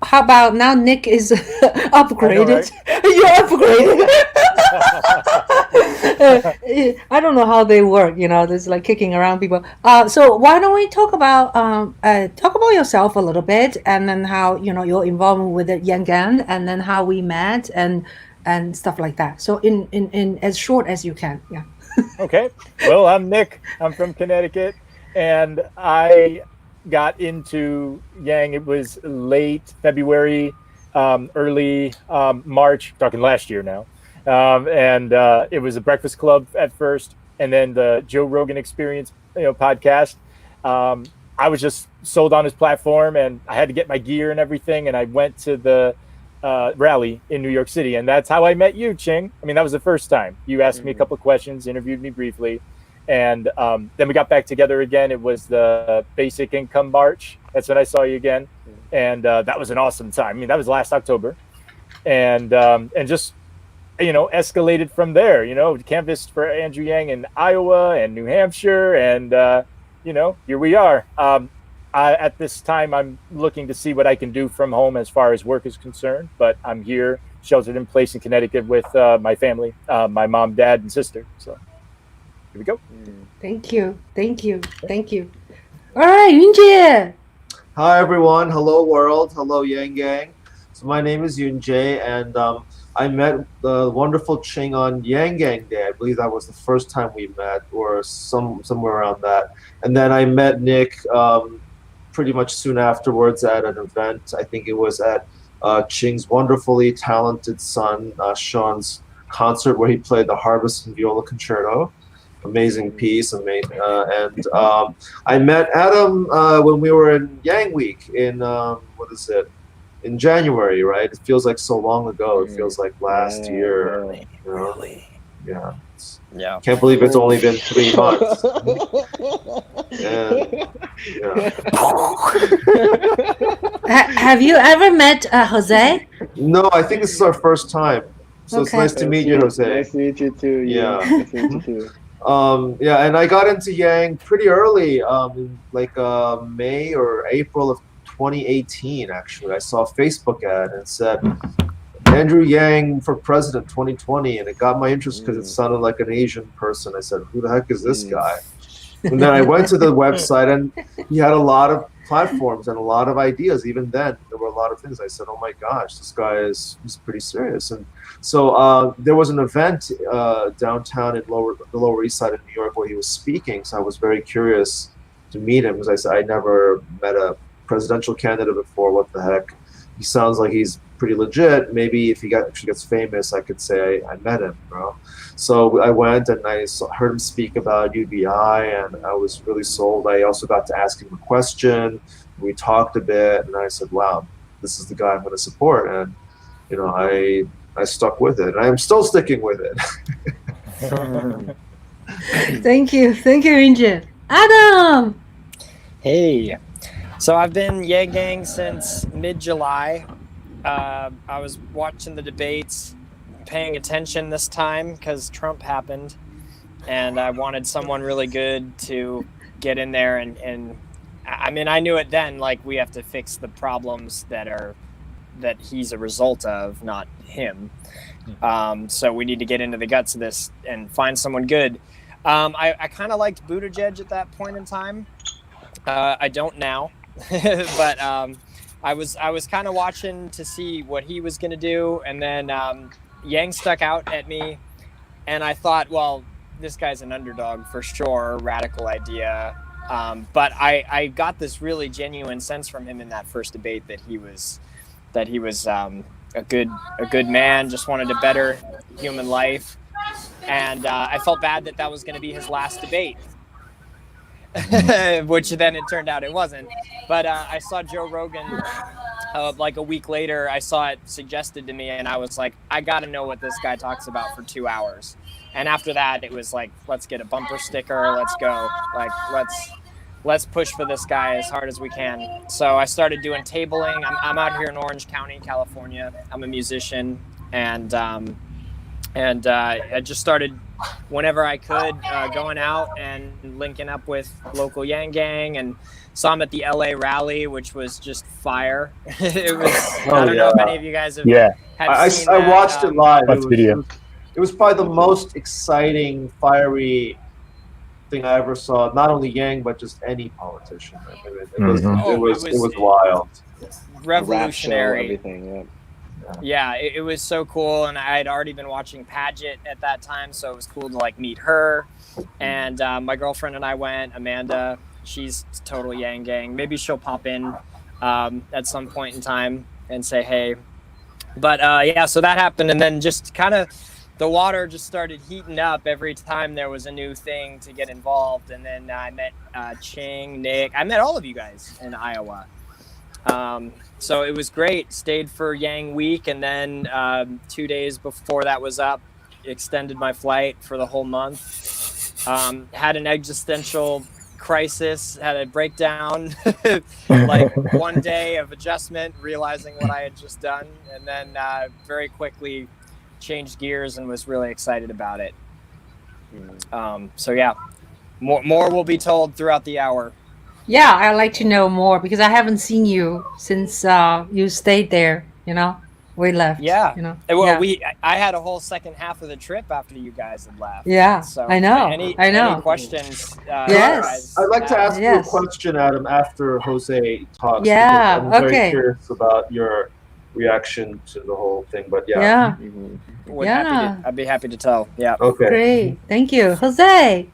how about now Nick is I know, upgraded? right? You're upgraded. I don't know how they work, there's like kicking around people. So why don't we talk about yourself a little bit, and then how your involvement with the Young Gang, and then how we met, and stuff like that. So in as short as you can, yeah. Okay. Well, I'm Nick. I'm from Connecticut, and I got into Yang. It was late February, early March. Talking last year now, and it was a Breakfast Club at first, and then the Joe Rogan Experience, podcast. I was just sold on his platform, and I had to get my gear and everything, and I went to the rally in New York City, and that's how I met you, Ching. I mean, that was the first time you asked me a couple of questions, interviewed me briefly, and then we got back together again. It was the Basic Income March. That's when I saw you again, and that was an awesome time. I mean, that was last October, and just escalated from there. Canvassed for Andrew Yang in Iowa and New Hampshire, and here we are. At this time, I'm looking to see what I can do from home as far as work is concerned. But I'm here, sheltered in place in Connecticut with my family, my mom, dad, and sister. So here we go. Thank you, thank you, thank you. All right, Yunjie. Hi everyone, hello world, hello Yang Gang. So my name is Yoon Jae, and I met the wonderful Ching on Yang Gang Day. I believe that was the first time we met, or somewhere around that. And then I met Nick pretty much soon afterwards at an event. I think it was at Ching's wonderfully talented son Sean's concert where he played the Harvest and Viola Concerto. Amazing piece, amazing. And I met Adam when we were in Yang Week in what is it? In January, right? It feels like so long ago. It feels like last year. Really, You know? really. Yeah. Yeah. Can't believe it's only been 3 months. And, yeah. Have you ever met Jose? No, I think this is our first time. So it's Okay. nice to meet you, Jose. Nice to meet you too. Yeah. Nice to meet you too. Yeah, and I got into Yang pretty early, in like May or April of 2018. Actually, I saw a Facebook ad and it said Andrew Yang for president 2020, and it got my interest because it sounded like an Asian person. I said, "Who the heck is this guy?" And then I went to the website, and he had a lot of platforms and a lot of ideas. Even then, there were a lot of things. I said, "Oh my gosh, this guy he's pretty serious." And so there was an event downtown in the Lower East Side of New York where he was speaking. So I was very curious to meet him because I said I never met a presidential candidate before. What the heck? He sounds like he's pretty legit. Maybe if he actually gets famous, I could say I met him, bro. So I went and I heard him speak about UBI, and I was really sold. I also got to ask him a question. We talked a bit, and I said, "Wow, this is the guy I'm going to support." And I stuck with it, and I'm still sticking with it. Thank you, Yunjie. Adam. Hey. So I've been Yang Gang since mid-July. I was watching the debates, paying attention this time because Trump happened, and I wanted someone really good to get in there and I mean, I knew it then, like, we have to fix the problems that he's a result of, not him. So we need to get into the guts of this and find someone good. I kind of liked Buttigieg at that point in time. I don't now, but I was kind of watching to see what he was going to do, and then Yang stuck out at me, and I thought, well, this guy's an underdog for sure, radical idea. But I got this really genuine sense from him in that first debate that he was a good man, just wanted to better human life, and I felt bad that was going to be his last debate. Which then it turned out it wasn't. But I saw Joe Rogan like a week later. I saw it suggested to me, and I was like, I got to know what this guy talks about for 2 hours. And after that, it was like, let's get a bumper sticker. Let's go. Like, let's push for this guy as hard as we can. So I started doing tabling. I'm out here in Orange County, California. I'm a musician, and And I just started whenever I could going out and linking up with local Yang Gang, and saw him at the LA rally, which was just fire. It was, I don't know if any of you guys Yeah. have seen I that. watched it live. That's video. It was probably the most exciting, fiery thing I ever saw. Not only Yang, but just any politician. I mean, it was wild. Revolutionary. Everything. Yeah. Yeah, it was so cool, and I had already been watching Paget at that time, so it was cool to like meet her. And my girlfriend and I went. Amanda, she's total Yang Gang. Maybe she'll pop in at some point in time and say hey. But yeah, so that happened, and then just kind of the water just started heating up every time there was a new thing to get involved. And then I met Ching, Nick. I met all of you guys in Iowa. So it was great. Stayed for Yang Week, and then 2 days before that was up, extended my flight for the whole month. Had an existential crisis, had a breakdown, like one day of adjustment, realizing what I had just done, and then very quickly changed gears and was really excited about it. So yeah, more will be told throughout the hour. Yeah, I'd like to know more because I haven't seen you since you stayed there. We left. Yeah. Well, yeah. I had a whole second half of the trip after you guys had left. Yeah, so I know. Any questions? Yes. I'd like to ask you a question, Adam, after Jose talks. Yeah. I'm very curious about your reaction to the whole thing. But yeah. I'd be happy to tell. Yeah. Okay. Great. Thank you, Jose.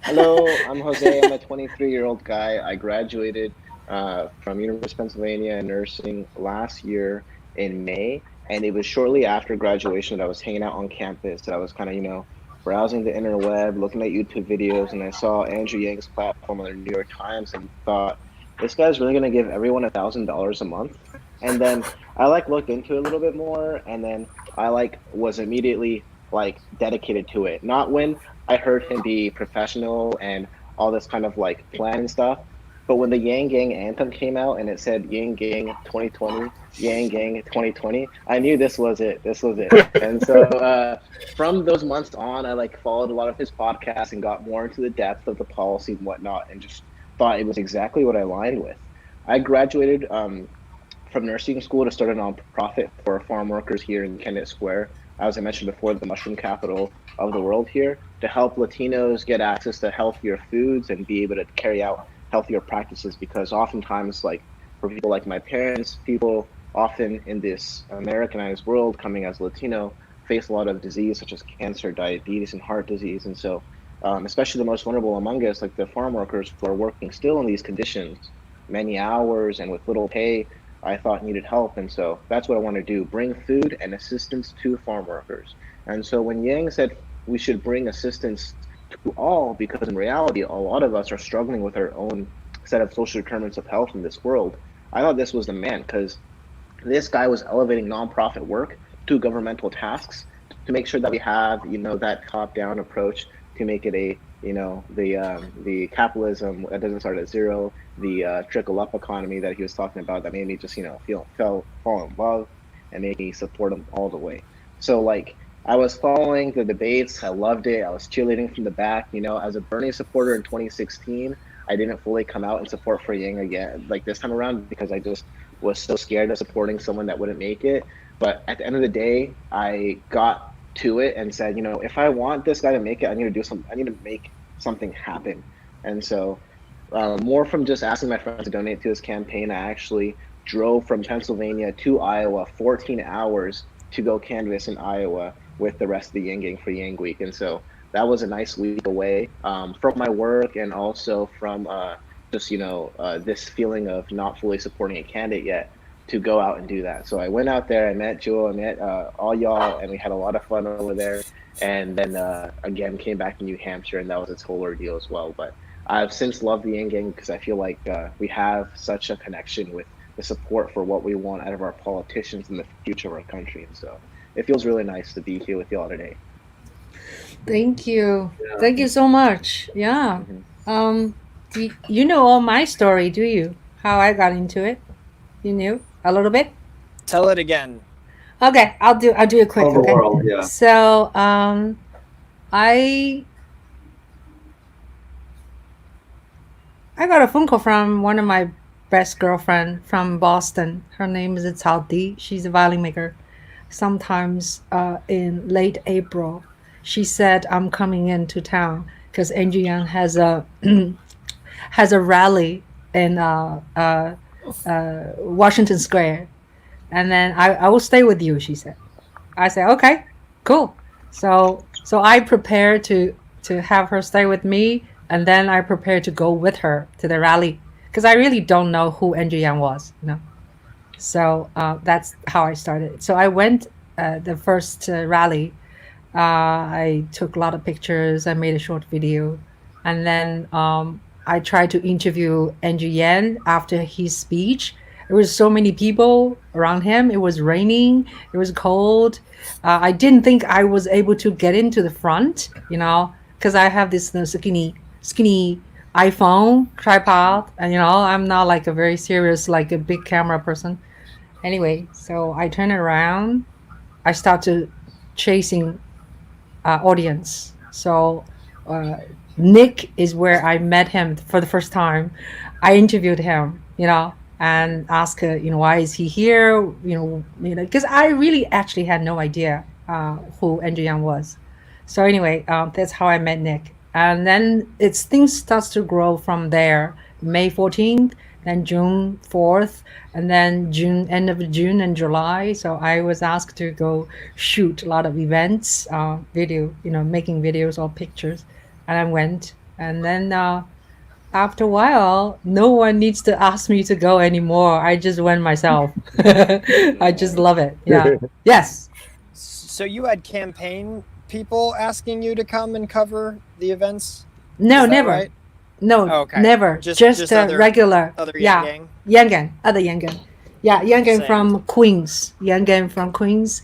Hello, I'm Jose. I'm a 23-year-old guy. I graduated from University of Pennsylvania in nursing last year in May, and it was shortly after graduation that I was hanging out on campus. That I was kind of, browsing the interweb, looking at YouTube videos, and I saw Andrew Yang's platform on the New York Times, and thought, this guy's really gonna give everyone $1,000 a month. And then I looked into it a little bit more, and then I was immediately dedicated to it. Not when I heard him be professional and all this kind of plan and stuff, but when the Yang Gang anthem came out and it said Yang Gang 2020, Yang Gang 2020, I knew this was it. And so from those months on, I followed a lot of his podcasts and got more into the depth of the policy and whatnot, and just thought it was exactly what I aligned with. I graduated from nursing school to start a nonprofit for farm workers here in Kennett Square, as I mentioned before, the mushroom capital of the world here, to help Latinos get access to healthier foods and be able to carry out healthier practices. Because oftentimes, for people like my parents, people often in this Americanized world coming as Latino face a lot of disease such as cancer, diabetes, and heart disease. And so especially the most vulnerable among us, like the farm workers who are working still in these conditions, many hours and with little pay, I thought needed help. And so that's what I want to do, bring food and assistance to farm workers. And so when Yang said we should bring assistance to all, because in reality, a lot of us are struggling with our own set of social determinants of health in this world, I thought this was the man, because this guy was elevating nonprofit work to governmental tasks to make sure that we have, that top-down approach to make it a, the capitalism that doesn't start at zero, the trickle-up economy that he was talking about that made me just, fall in love and made me support him all the way. So I was following the debates. I loved it. I was cheerleading from the back. As a Bernie supporter in 2016, I didn't fully come out and support for Yang again, this time around, because I just was so scared of supporting someone that wouldn't make it. But at the end of the day, I got to it and said, if I want this guy to make it, I need to do something. I need to make something happen. And so more from just asking my friends to donate to his campaign, I actually drove from Pennsylvania to Iowa 14 hours to go canvass in Iowa with the rest of the Yang Gang for Yang Week. And so that was a nice week away from my work, and also from just, this feeling of not fully supporting a candidate yet, to go out and do that. So I went out there, I met Juhl, I met all y'all, and we had a lot of fun over there. And then again, came back to New Hampshire, and that was its whole ordeal as well. But I've since loved the Yang Gang because I feel like we have such a connection with the support for what we want out of our politicians in the future of our country. And so it feels really nice to be here with y'all today. Thank you. Yeah. Thank you so much. Yeah. Mm-hmm. You know all my story, do you? How I got into it? You knew a little bit? Tell it again. Okay, I'll do it quick. Of the Okay. world, yeah. So I got a phone call from one of my best girlfriend from Boston. Her name is Cao Di. She's a violin maker. Sometimes in late April, she said I'm coming into town because Andrew Yang has a has a rally in Washington Square, and then I will stay with you. She said. I said okay, cool. So I prepared to have her stay with me, and then I prepared to go with her to the rally because I really don't know who Andrew Yang was, you know. So that's how I started. So I went the first rally. I took a lot of pictures. I made a short video, and then I tried to interview Andrew Yang after his speech. There was so many people around him. It was raining. It was cold. I didn't think I was able to get into the front, you know, because I have this skinny iPhone tripod, and you know I'm not like a very serious like a big camera person. Anyway, so I turn around. I start to chasing audience. So Nick is where I met him for the first time. I interviewed him, you know, and asked, you know, why is he here? You know, because I really actually had no idea who Andrew Yang was. So anyway, that's how I met Nick, and then things starts to grow from there. May 14th, then June 4th, and then end of June and July. So I was asked to go shoot a lot of events, video, you know, making videos or pictures, and I went. And then after a while, no one needs to ask me to go anymore. I just went myself. I just love it. Yeah. Yes. So you had campaign people asking you to come and cover the events? No, Is that never. right? No, Okay. Just other, regular. other yeah. Yang? Yang Gang, other Yang Gang. Yeah, Yang Gang Same. from Queens. Yang Gang from Queens.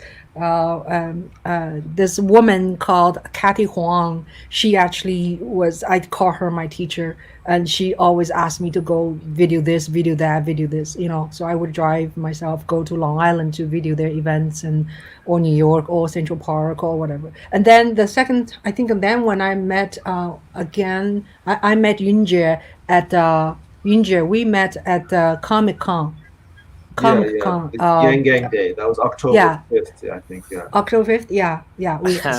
This woman called Kathy Huang, she actually was, I call her my teacher, and she always asked me to go video this, video that, video this, you know. So I would drive myself, go to Long Island to video their events, and or New York or Central Park or whatever. And then the second, I think, and then when I met again, I met Yoon Jae at Yoon Jae. We met at Comic Con. It's Yang Gang Day. That was October 5th, I think. Yeah. October 5th. Yeah.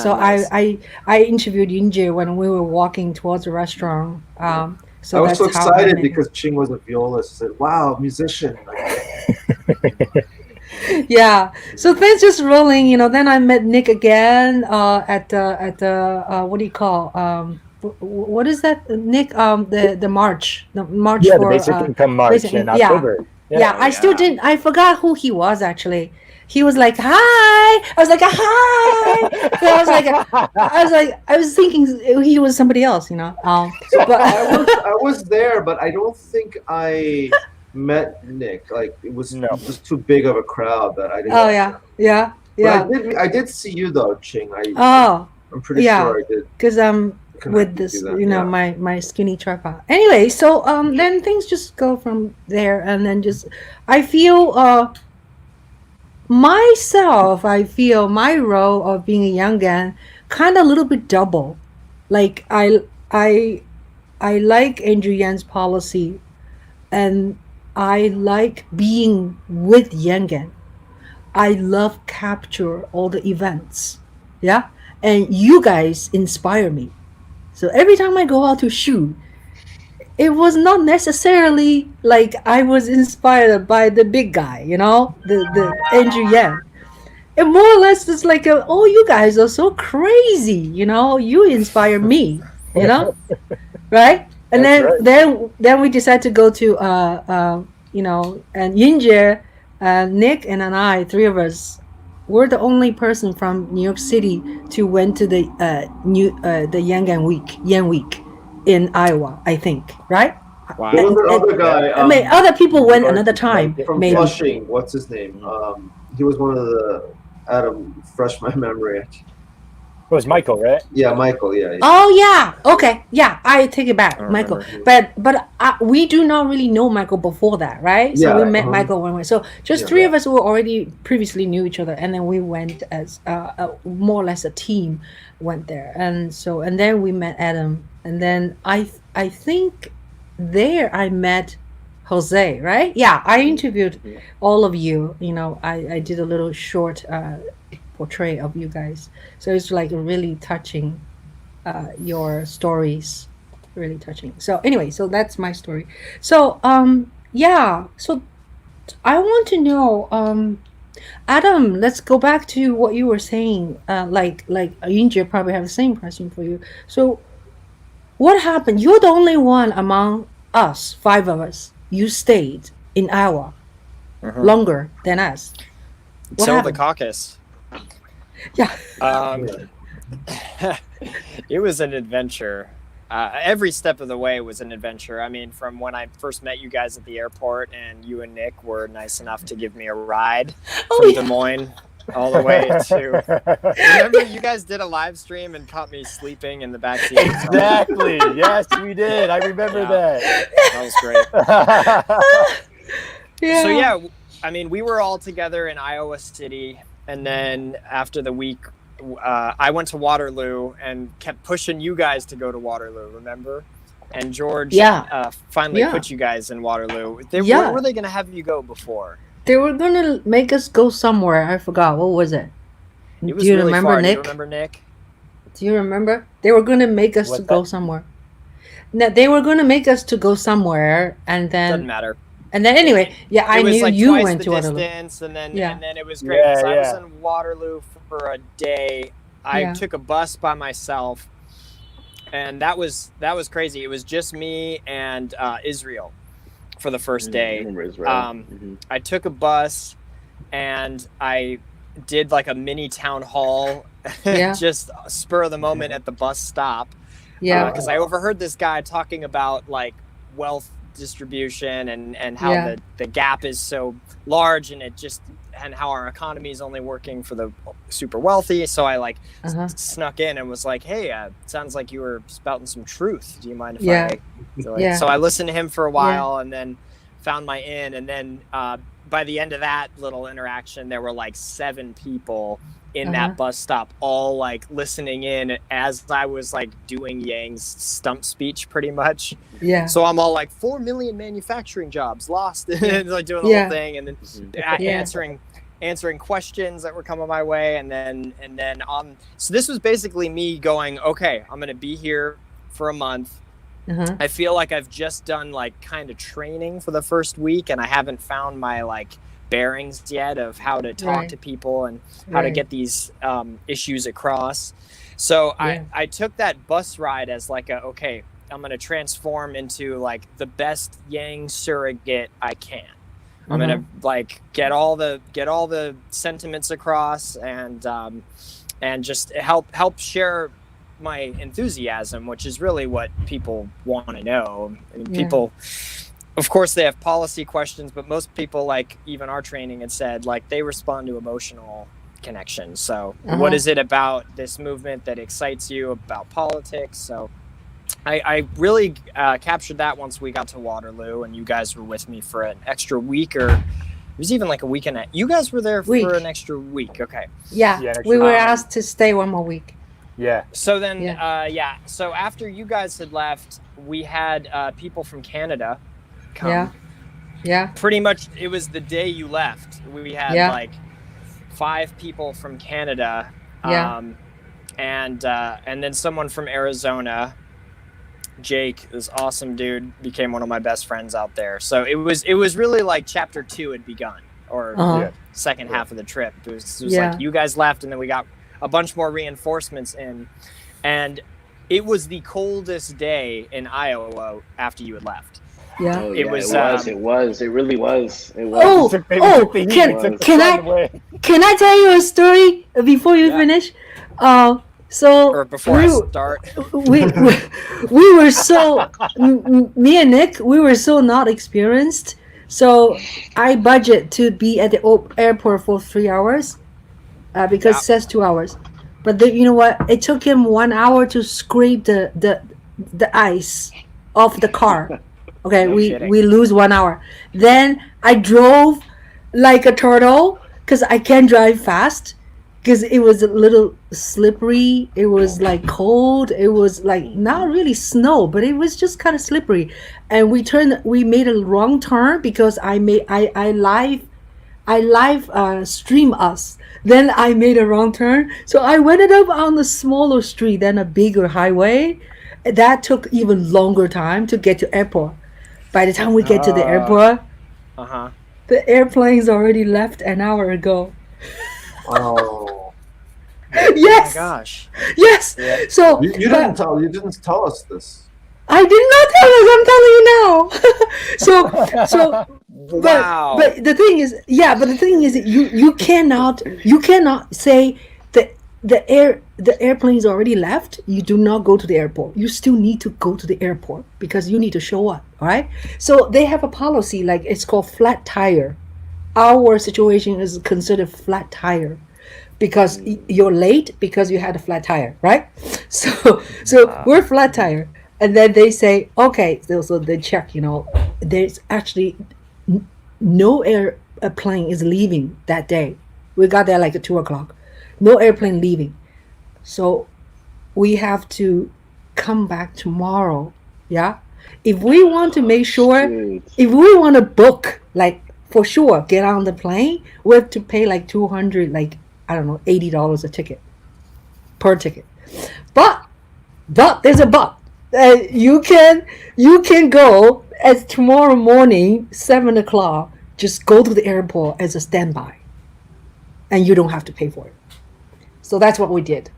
So Nice. I interviewed Yoon Jae when we were walking towards the restaurant. So I was that's so how I excited met because Ching was a violist. I said, "Wow, musician!" him. Yeah. So things just rolling, you know. Then I met Nick again at the what do you call what is that, Nick? The march Yeah, the for Basic Income March Basic- in yeah. October. Yeah, I still didn't. I forgot who he was actually. He was like, "Hi." I was like, "Hi." So I was thinking he was somebody else, you know. But I was there, but I don't think I met Nick. Like it was just too big of a crowd that I didn't. oh yeah. But I did see you though, Ching. I'm pretty sure I did. Because with this, you know, my skinny tripod. Anyway, so then things just go from there, and then just I feel myself. I feel my role of being a young gun kind of a little bit double. Like I like Andrew Yan's policy, and I like being with Yangan. I love capture all the events. Yeah. And you guys inspire me. So every time I go out to shoot, it was not necessarily like I was inspired by the big guy, you know, the Andrew Yang. It more or less is like, oh, you guys are so crazy, you know, you inspire me, you know, right? And then we decided to go to you know, and Yoon Jae, Nick, and I, three of us, we're the only person from New York City to went to the Yang Week in Iowa, I think, right? Wow. There was another guy. I mean, other people went another time. From maybe. Flushing. What's his name? He was one of the. Adam, fresh my memory. It was Michael, right? Yeah, Michael. Yeah. Oh yeah. Okay. Yeah, I take it back, I Michael. remember. But we do not really know Michael before that, right? So Yeah, we met uh-huh. Michael when we. So just Yeah. three of us who already previously knew each other, and then we went as more or less a team went there, and then we met Adam, and then I think there I met Jose, right? Yeah, I interviewed all of you. You know, I did a little short portray of you guys, so it's like really touching. Your stories, really touching. So anyway, so that's my story. So yeah. So I want to know, Adam. Let's go back to what you were saying. Like Yoon Jae probably have the same question for you. So what happened? You're the only one among us, five of us. You stayed in Iowa longer than us. What Till the happened? caucus. Yeah. It was an adventure. Every step of the way was an adventure. I mean, from when I first met you guys at the airport, and you and Nick were nice enough to give me a ride from Des Moines all the way to. Remember, you guys did a live stream and caught me sleeping in the backseat. Exactly. Yes, we did. I remember that. That was great. Yeah. So yeah, I mean, we were all together in Iowa City, and then after the week, I went to Waterloo and kept pushing you guys to go to Waterloo. Remember? And George, finally put you guys in Waterloo. Where were they going to have you go before? They were gonna make us go somewhere. I forgot. What was it? It was Do you really remember, far. Nick? Do you remember, Nick? Do you remember? They were gonna make us to go somewhere. No, they were gonna make us to go somewhere, and then Doesn't matter. And then anyway, yeah, I It was knew like you twice went the to Waterloo. distance, and then it was great. Yeah, So I was yeah. in Waterloo for a day. I took a bus by myself, and that was crazy. It was just me and Israel for the first day. I remember Israel. I took a bus, and I did like a mini town hall, just spur of the moment at the bus stop. Yeah, because I overheard this guy talking about like wealth distribution and how the gap is so large, and how our economy is only working for the super wealthy. So I snuck in and was like, hey, sounds like you were spouting some truth. Do you mind if I So I listened to him for a while and then found my in, and then by the end of that little interaction, there were like 7 people in that bus stop, all like listening in as I was like doing Yang's stump speech pretty much. Yeah. So I'm all like 4 million manufacturing jobs lost, and like doing the whole thing, and then answering questions that were coming my way, and then so this was basically me going, okay, I'm gonna be here for a month. I feel like I've just done like kind of training for the first week, and I haven't found my like bearings yet of how to talk to people and how to get these issues across. So I took that bus ride as like okay, I'm going to transform into like the best Yang surrogate I can. I'm going to like get all the sentiments across, and just help share my enthusiasm, which is really what people want to know. I mean, people, of course, they have policy questions, but most people, like even our training had said, like they respond to emotional connections. So what is it about this movement that excites you about politics? So I really captured that once we got to Waterloo, and you guys were with me for an extra week, or it was even like a week and a. You guys were there for an extra week. Okay. Yeah, we were asked to stay one more week. Yeah. So then, so after you guys had left, we had people from Canada come. Yeah. Pretty much, it was the day you left. We had like 5 people from Canada. And then someone from Arizona. Jake, this awesome dude, became one of my best friends out there. So it was really like chapter 2 had begun, or second half of the trip. It was like you guys left, and then we got a bunch more reinforcements in, and it was the coldest day in Iowa after you had left. Yeah, it really was. Can I tell you a story before you finish? Or before I start, we were so me and Nick, we were so not experienced. So I budget to be at the airport for 3 hours, because it says 2 hours. But you know what? It took him 1 hour to scrape the ice off the car. Okay, No we kidding. lose 1 hour. Then I drove like a turtle because I can't drive fast because it was a little slippery. It was like cold. It was like not really snow, but it was just kind of slippery. And we made a wrong turn because I live stream us. Then I made a wrong turn. So I ended up on a smaller street than a bigger highway. That took even longer time to get to airport. By the time we get to the airport, Uh-huh. the airplane's already left an hour ago. Oh, Yes, Oh my gosh. yes. Yeah. So you didn't tell us this. I did not tell us. I'm telling you now. so Wow. but the thing is, you cannot say the airplane's already left. You do not go to the airport. You still need to go to the airport because you need to show up. All right. So they have a policy like it's called flat tire. Our situation is considered flat tire because you're late because you had a flat tire, right? So we're flat tire, and then they say okay. So they check. There's actually no airplane is leaving that day. We got there like at 2 o'clock. No airplane leaving. So we have to come back tomorrow. Yeah. If we want to make sure, Shoot. if we want to book, like for sure, get on the plane, we have to pay like 200, like, I don't know, $80 a ticket per ticket. But there's a but. You can go as tomorrow morning, 7 o'clock, just go to the airport as a standby. And you don't have to pay for it. So that's what we did.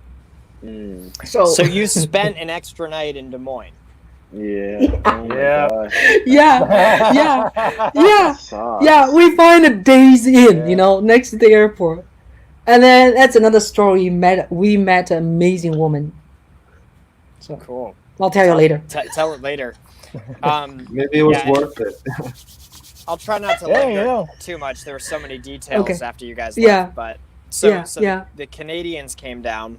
So you spent an extra night in Des Moines. Yeah. Oh my Yeah. gosh. yeah. Sucks. Yeah, we find a Days Inn, next to the airport. And then that's another story. We met an amazing woman. So Cool. I'll tell you later. Tell it later. Maybe it was Yeah. worth it. I'll try not to Yeah, linger too much. There were so many details Okay. after you guys Yeah. left. But so Yeah. the Canadians came down.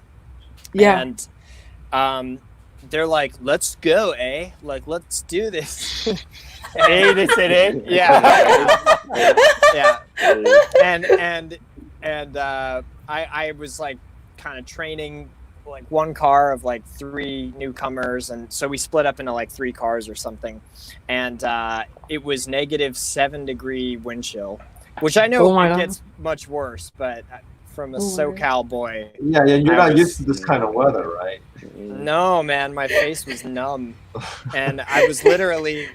Yeah. And they're like, let's go, eh? Like, let's do this. Hey, they said it. Yeah. Yeah. And I was like kind of training like one car of like 3 newcomers, and so we split up into like 3 cars or something, and it was -7-degree wind chill, which I know Oh my God. gets much worse, but from a Oh my God. SoCal boy, Yeah, you're I not was- used to this kind of weather, right? no, man, my face was numb, and I was literally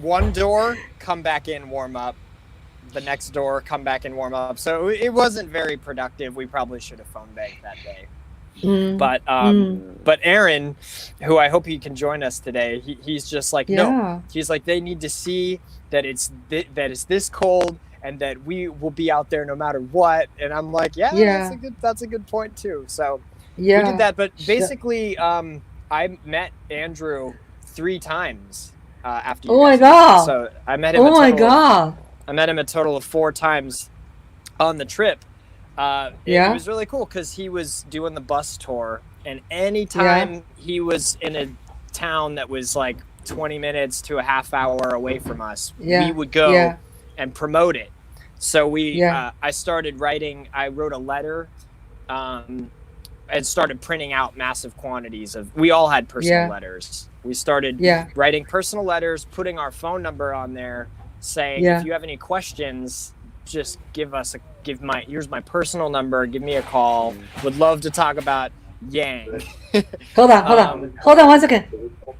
one door, come back in, warm up. The next door, come back and warm up. So it wasn't very productive. We probably should have phone banked that day. Mm. But Aaron, who I hope he can join us today, he's just like, no. Yeah. He's like, they need to see that it's this cold and that we will be out there no matter what. And I'm like, Yeah. that's a good point too. So Yeah. we did that. But basically, I met Andrew 3 times after. You Oh my guys met. God. So I met him. Oh my God. I met him a total of 4 times on the trip. Yeah. It was really cool because he was doing the bus tour, and anytime he was in a town that was like 20 minutes to a half hour away from us, Yeah. we would go Yeah. and promote it. So Yeah. I started writing. I wrote a letter, and started printing out massive quantities of. We all had personal Yeah. letters. We started Yeah. writing personal letters, putting our phone number on there, saying Yeah. if you have any questions, just here's my personal number, give me a call. Would love to talk about Yang. Hold on 1 second.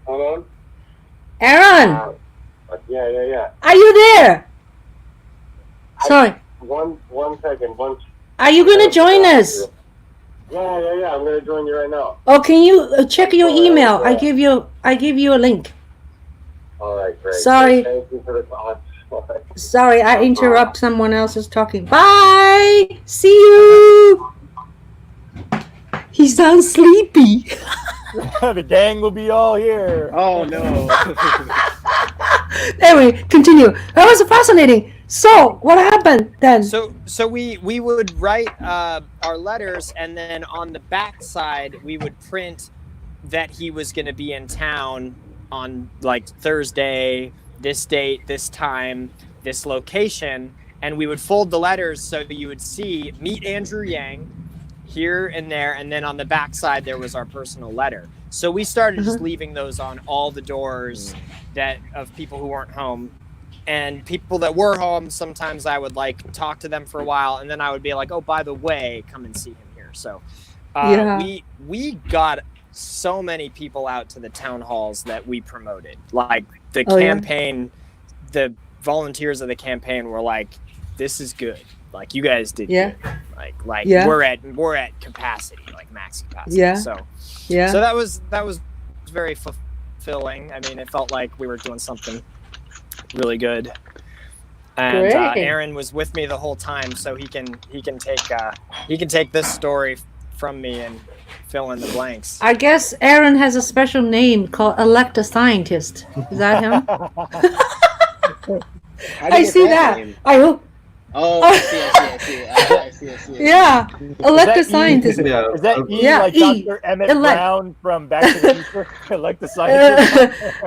Hold on. Aaron, Yeah. are you there? Sorry. One second. Are you going to join us? Yeah. I'm gonna join you right now. Oh, can you check your email? I give you a link. All right, great. Sorry. Thank you for the call. Sorry, I interrupt someone else is talking. Bye. See you. He sounds sleepy. The gang will be all here. Oh no. Anyway, continue. That was fascinating. So what happened then? So we would write our letters, and then on the back side we would print that he was going to be in town on like Thursday, this date, this time, this location, and we would fold the letters so you would see meet Andrew Yang here and there, and then on the back side there was our personal letter. So we started just leaving those on all the doors that of people who weren't home. And people that were home, sometimes I would like talk to them for a while, and then I would be like, "Oh, by the way, come and see him here." So, we got so many people out to the town halls that we promoted. Like the campaign, the volunteers of the campaign were like, "This is good. Like you guys did good. Like we're at capacity, like max capacity." So that was very fulfilling. I mean, it felt like we were doing something really good, and Aaron was with me the whole time, so he can take this story from me and fill in the blanks. I guess Aaron has a special name called Elect a Scientist. Is that him? I see that. Name? I hope. Oh, I see. Yeah, Elect a Scientist. Is that E like Dr. Emmett Brown from Back to the Future? Elect a Scientist.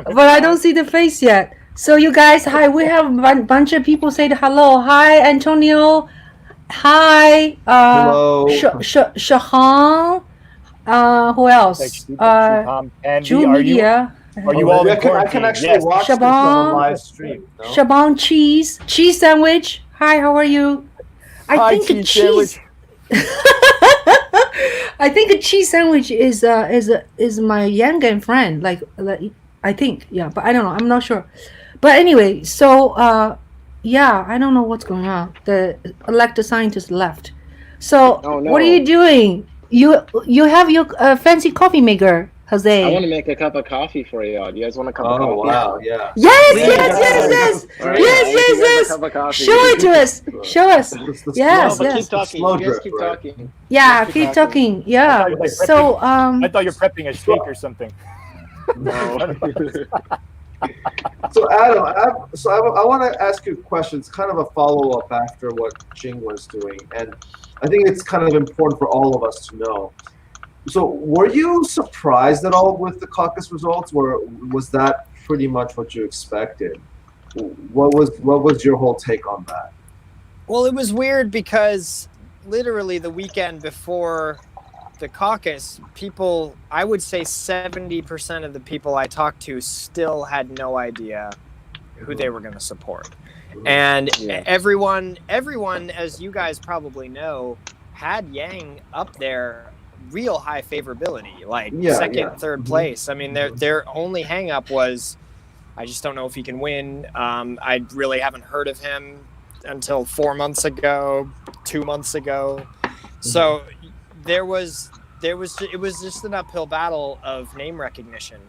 But I don't see the face yet. So you guys, hi. We have a bunch of people say hello. Hi, Antonio. Hi. Hello. Shahan. Who else? Julia. Are you all I can actually watch this on a live stream. No? Shaban cheese sandwich. Hi, how are you? I think a cheese. I think a cheese sandwich is my Yangon friend. Like I think, yeah, but I don't know. I'm not sure. But anyway, so I don't know what's going on. The elected scientist left. So what are you doing? You have your fancy coffee maker, Jose. I want to make a cup of coffee for you all. Do you guys want a cup of coffee? Oh wow, yeah. Yes. Cup of coffee. Show it to us. Show us. Yes. Keep talking. You guys keep talking. Yeah, keep talking. Yeah. So I thought you're prepping a steak or something. No. So Adam, I want to ask you questions, kind of a follow-up after what Ching was doing, and I think it's kind of important for all of us to know. So were you surprised at all with the caucus results, or was that pretty much what you expected? What was your whole take on that? Well, it was weird because literally the weekend before the caucus, people, I would say 70% of the people I talked to still had no idea who they were going to support. And everyone, as you guys probably know, had Yang up there real high favorability, like second, third place. I mean, their only hang up was, I just don't know if he can win. I really haven't heard of him until 4 months ago, 2 months ago. So it was just an uphill battle of name recognition.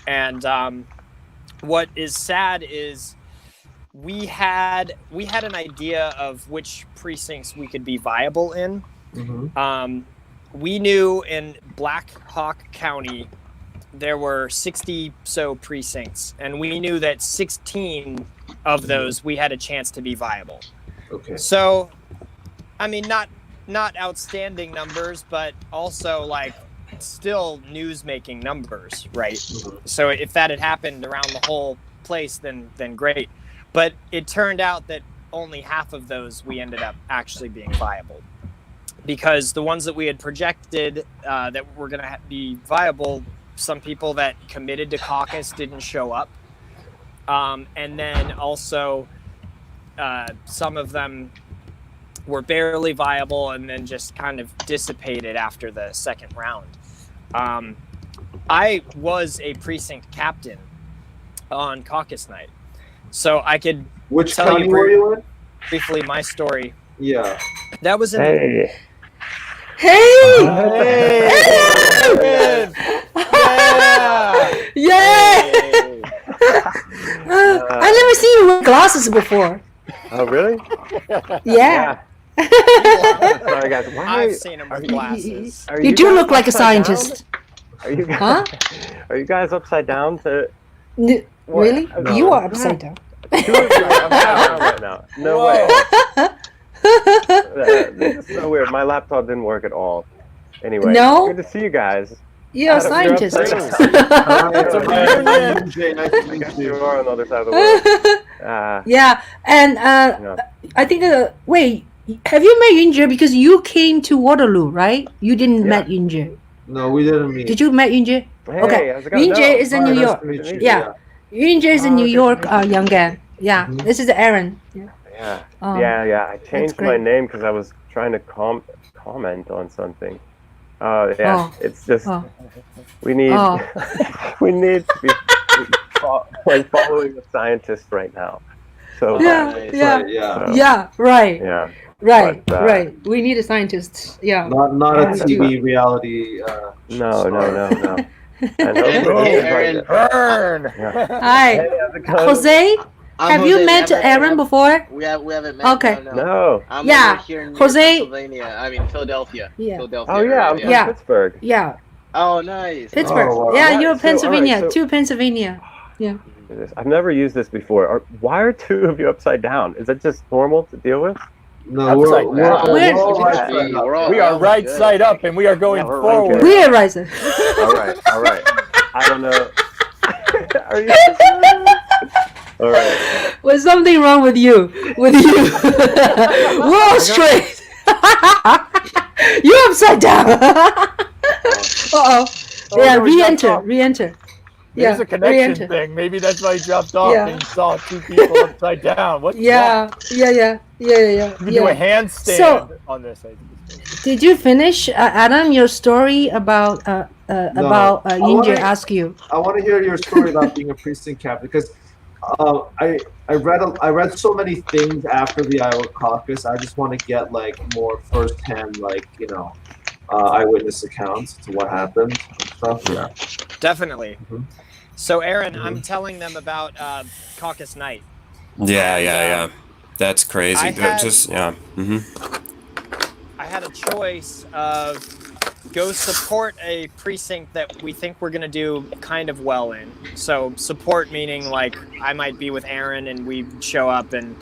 And what is sad is we had an idea of which precincts we could be viable in. We knew in Black Hawk County there were 60 so precincts, and we knew that 16 of those we had a chance to be viable. Okay. So, I mean, not outstanding numbers, but also like still news-making numbers, right? So if that had happened around the whole place, then great. But it turned out that only half of those we ended up actually being viable, because the ones that we had projected that were going to be viable, some people that committed to caucus didn't show up. And then also some of them were barely viable and then just kind of dissipated after the second round. I was a precinct captain on caucus night, so I could tell you briefly my story. Yeah. That was in Hey! Yeah! I've never seen you wear glasses before. Oh, really? Yeah. Sorry, guys. I've seen him with glasses. You do look like a scientist. Are you guys, Huh? Are you guys upside down to? Really? No. You are upside down. Two of you I'm down right now. No Whoa. way. This is so weird. My laptop didn't work at all. Anyway, No? good to see you guys. You're a Adam, you're scientist. It's a reunion. Jay, nice to I guess meet you you. are on the other side of the world. Yeah, and Yeah. I think wait, have you met Yoon Jae? Because you came to Waterloo, right? You didn't Yeah. met Yoon Jae. No, we didn't meet. Did you met Yoon Jae? Hey, Okay. how's it going? Yoon Jae is in Hi, New nice York. to meet you. Yeah. Yoon Jae is in Oh, New good to York, meet you. young gang. Yeah, Mhm. this is Aaron. Yeah. Yeah. Yeah. I changed my great. name because I was trying to comment on something. Oh yeah, Oh. it's just Oh. we need Oh. we need to be like following the scientist right now. So Yeah, Nice. yeah, Right, yeah. yeah, right, yeah. right, But, right. We need a scientist. Yeah. Not a Yeah. TV reality. No. star. And Hey, hopefully he's Aaron. like, Burn. yeah. Hi, Hey, how's it going? Jose. I'm Have you Jose. met We haven't- Aaron before? We haven't met. Okay. No. No. I'm Yeah, over here in Jose- Pennsylvania. I mean Philadelphia. Yeah. Philadelphia. Oh yeah, I'm area. from Yeah. Pittsburgh. Yeah, Oh, nice. Pittsburgh. Oh, wow. Yeah, Yeah, you're so, Pennsylvania. alright, so- To Pennsylvania. I've never used this before. Why are two of you upside down? Is that just normal to deal with? No, we're Upside all down. right side up. We are right good. side up, and we are going Yeah, we're forward. good. We are rising. All right. I don't know. Are you? All right. Was something wrong with you? With you? We're all straight. You're upside down. Uh-oh. Oh, Yeah, no, we got re-enter. caught. Re-enter. There's Yeah, a connection re-enter. thing. Maybe that's why he dropped off Yeah. and he saw two people upside down. What? Yeah. You can do a handstand So- on this. Did you finish, Adam, your story about Yoon Jae ask you? I want to hear your story about being a precinct captain because I read so many things after the Iowa caucus. I just want to get like more firsthand, like eyewitness accounts to what happened and stuff. Yeah. Definitely. Mhm. So, Aaron, Mhm. I'm telling them about caucus night. Yeah. That's crazy. I had- Just yeah. Mm-hmm. I had a choice of go support a precinct that we think we're going to do kind of well in. So support meaning like I might be with Aaron and we show up and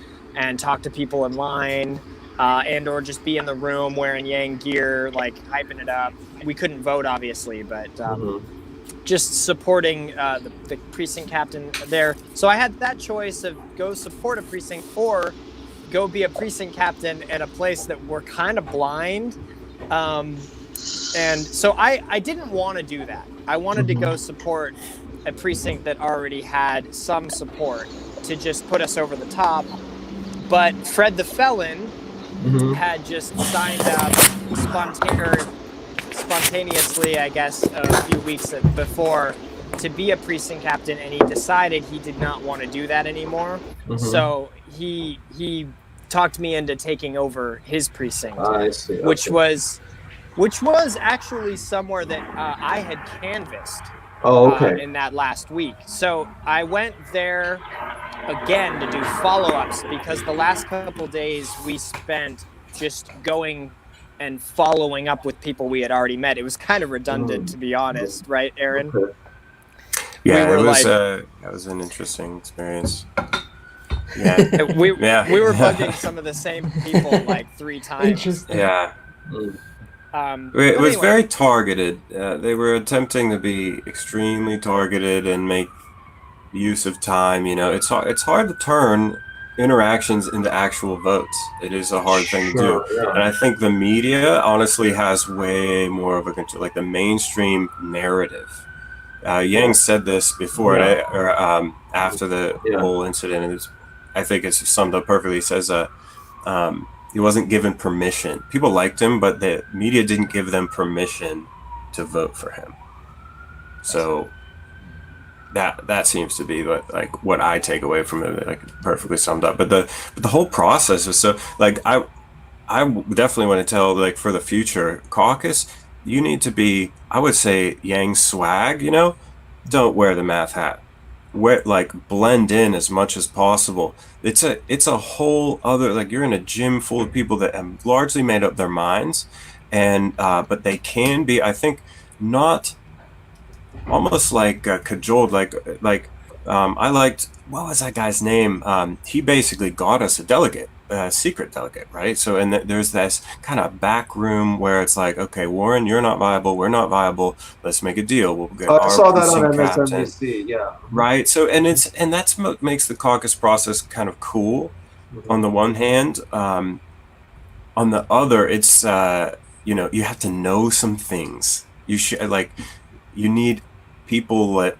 talk to people in line and or just be in the room wearing Yang gear, like hyping it up. We couldn't vote, obviously, but just supporting the precinct captain there. So I had that choice of go support a precinct or go be a precinct captain at a place that we're kind of blind. And so I didn't want to do that. I wanted to go support a precinct that already had some support to just put us over the top. But Fred the Felon had just signed up spontaneously, I guess, a few weeks before to be a precinct captain, and he decided he did not want to do that anymore. So he talked me into taking over his precinct, I see. which Okay. was actually somewhere that I had canvassed Oh, okay. in that last week. So I went there again to do follow-ups because the last couple days we spent just going and following up with people we had already met. It was kind of redundant, to be honest, right, Aaron? Okay. Yeah, were it was. like- That was an interesting experience. Yeah. We Yeah. we were bugging some of the same people like 3 times. Interesting. Yeah. Mm. It But was anyway. very targeted. They were attempting to be extremely targeted and make use of time. You know, it's hard to turn interactions into actual votes. It is a hard thing to do. Sure, yeah. And I think the media honestly has way more of a control, like the mainstream narrative. Yang said this before, after the whole incident, and I think it's summed up perfectly. He says, he wasn't given permission. People liked him, but the media didn't give them permission to vote for him. So that seems to be what I take away from it, like perfectly summed up. But the whole process was so like I definitely want to tell, like, for the future caucus, you need to be, I would say, Yang swag. You know, don't wear the math hat. Blend in as much as possible. It's a whole other, like, you're in a gym full of people that have largely made up their minds, and but they can be, I think, not almost like cajoled, like I liked, what was that guy's name? He basically got us a delegate, a secret delegate, right? So, and there's this kind of back room where it's like, okay, Warren, you're not viable, we're not viable. Let's make a deal. We'll get I saw that on precinct captain. MSNBC. Yeah. Right. So, and that's what makes the caucus process kind of cool. On the one hand, on the other, it's you have to know some things. You should you need people that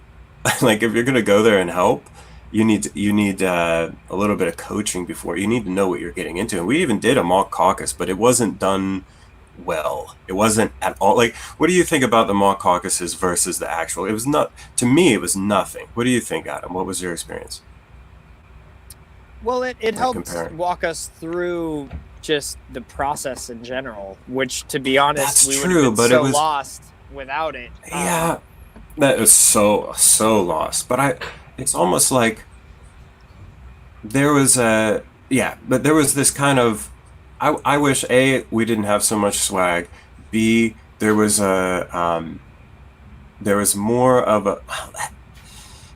like if you're gonna go there and help, you need a little bit of coaching before. You need to know what you're getting into. And we even did a mock caucus, but it wasn't done well. It wasn't at all. Like, what do you think about the mock caucuses versus the actual? It was not, to me, it was nothing. What do you think, Adam? What was your experience? Well, it helped walk us through just the process in general, which, to be honest, we would have been so lost without it. Yeah, that was so lost. But it's almost like there was but there was this kind of, I wish A, we didn't have so much swag. B, there was more of a.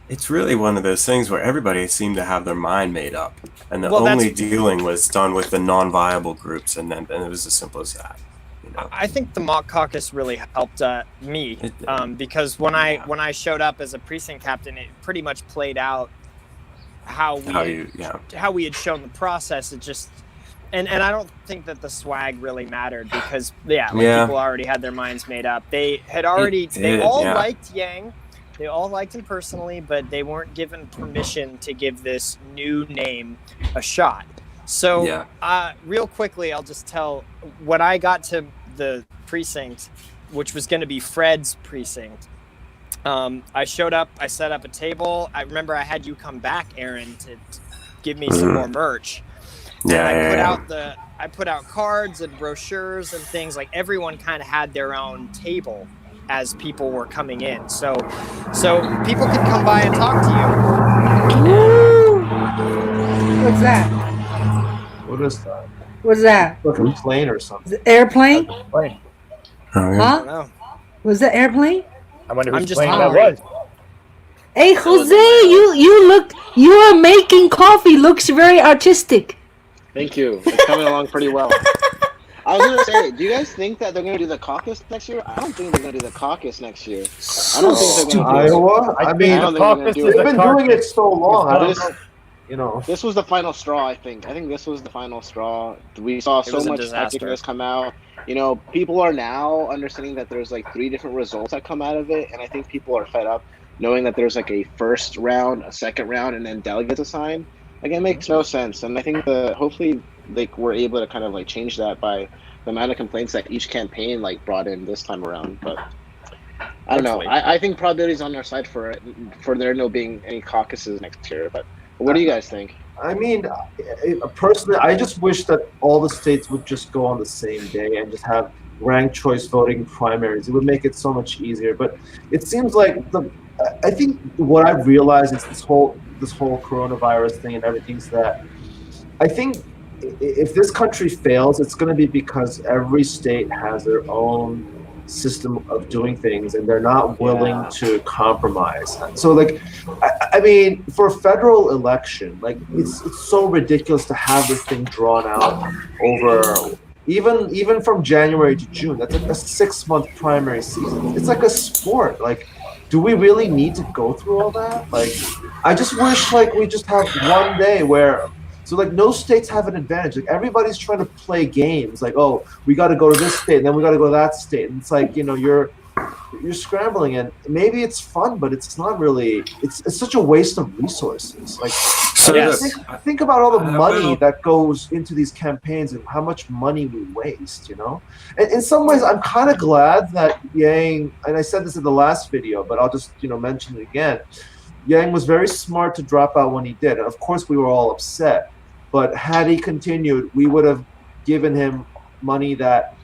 It's really one of those things where everybody seemed to have their mind made up, and the only dealing was done with the non-viable groups, and it was as simple as that. I think the mock caucus really helped me because when I showed up as a precinct captain, it pretty much played out how we had shown the process. It just and I don't think that the swag really mattered because people already had their minds made up. They had already liked Yang. They all liked him personally, but they weren't given permission to give this new name a shot. So real quickly, I'll just tell, when I got to the precinct, which was going to be Fred's precinct, I showed up, I set up a table. I remember I had you come back, Aaron, to give me some more merch. I put out cards and brochures and things. Like, everyone kind of had their own table as people were coming in, so people could come by and talk to you. Woo! What's that? What is that? What's that? Like a plane or something? The airplane? Plane. Huh? Was that airplane? I wonder whose just plane that was. Hey, Jose, you are making coffee. Looks very artistic. Thank you. It's coming along pretty well. I was going to say, do you guys think that they're going to do the caucus next year? I don't think they're going to do the caucus next year. I don't think they're going to do Iowa? I mean, they've been doing it so long. This was the final straw, I think. I think this was the final straw. We saw so much hecticness come out. People are now understanding that there's like 3 different results that come out of it, and I think people are fed up knowing that there's like a first round, a second round, and then delegates assigned. Like, it makes no sense, and I think hopefully we're able to kind of like change that by the amount of complaints that each campaign like brought in this time around. But I don't know. I think probability is on our side for there no being any caucuses next year. But what do you guys think? I mean, personally, I just wish that all the states would just go on the same day and just have ranked choice voting primaries. It would make it so much easier. But it seems like I think what I've realized is this whole coronavirus thing and everything's that I think if this country fails, it's going to be because every state has their own system of doing things and they're not willing to compromise. So like, I mean, for a federal election, like it's so ridiculous to have this thing drawn out over even from January to June. That's like a 6-month primary season. It's like a sport. Like, do we really need to go through all that? Like, I just wish like we just have one day where, so like no states have an advantage. Like everybody's trying to play games. Like, oh, we got to go to this state, and then we got to go to that state. And it's like, you're scrambling, and maybe it's fun, but it's not really. It's such a waste of resources. Like, think about all the money that goes into these campaigns and how much money we waste. And in some ways, I'm kind of glad that Yang, and I said this in the last video, but I'll just mention it again. Yang was very smart to drop out when he did, and of course we were all upset. But had he continued, we would have given him money that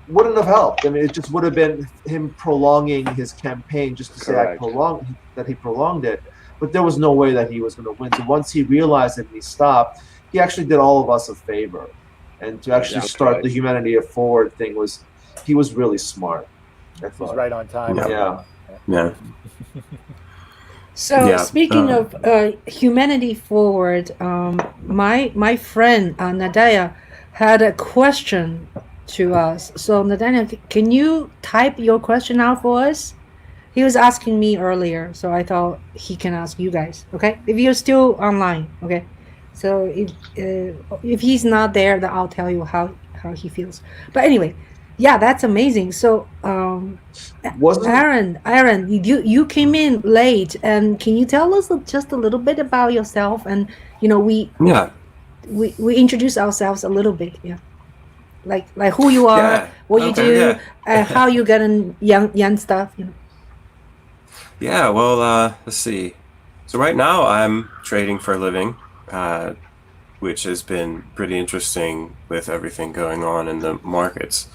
wouldn't have helped. I mean, it just would have been him prolonging his campaign just to say that he prolonged it. But there was no way that he was going to win. So once he realized it and he stopped, he actually did all of us a favor. And to actually start the Humanity Forward thing he was really smart. He was right on time. Yeah. So Yeah, speaking of humanity forward, my friend Nadaya had a question to us. So Nadaya, can you type your question out for us? He was asking me earlier, so I thought he can ask you guys. Okay, if you're still online, okay. So if he's not there, then I'll tell you how he feels. But anyway, yeah, that's amazing. So Wasn't Aaron, you came in late, and can you tell us just a little bit about yourself? And we yeah, introduce ourselves a little bit, yeah, like who you are, yeah. what you Okay, do, yeah. how you get in young stuff, Yeah, well, let's see. So right now I'm trading for a living, which has been pretty interesting with everything going on in the markets.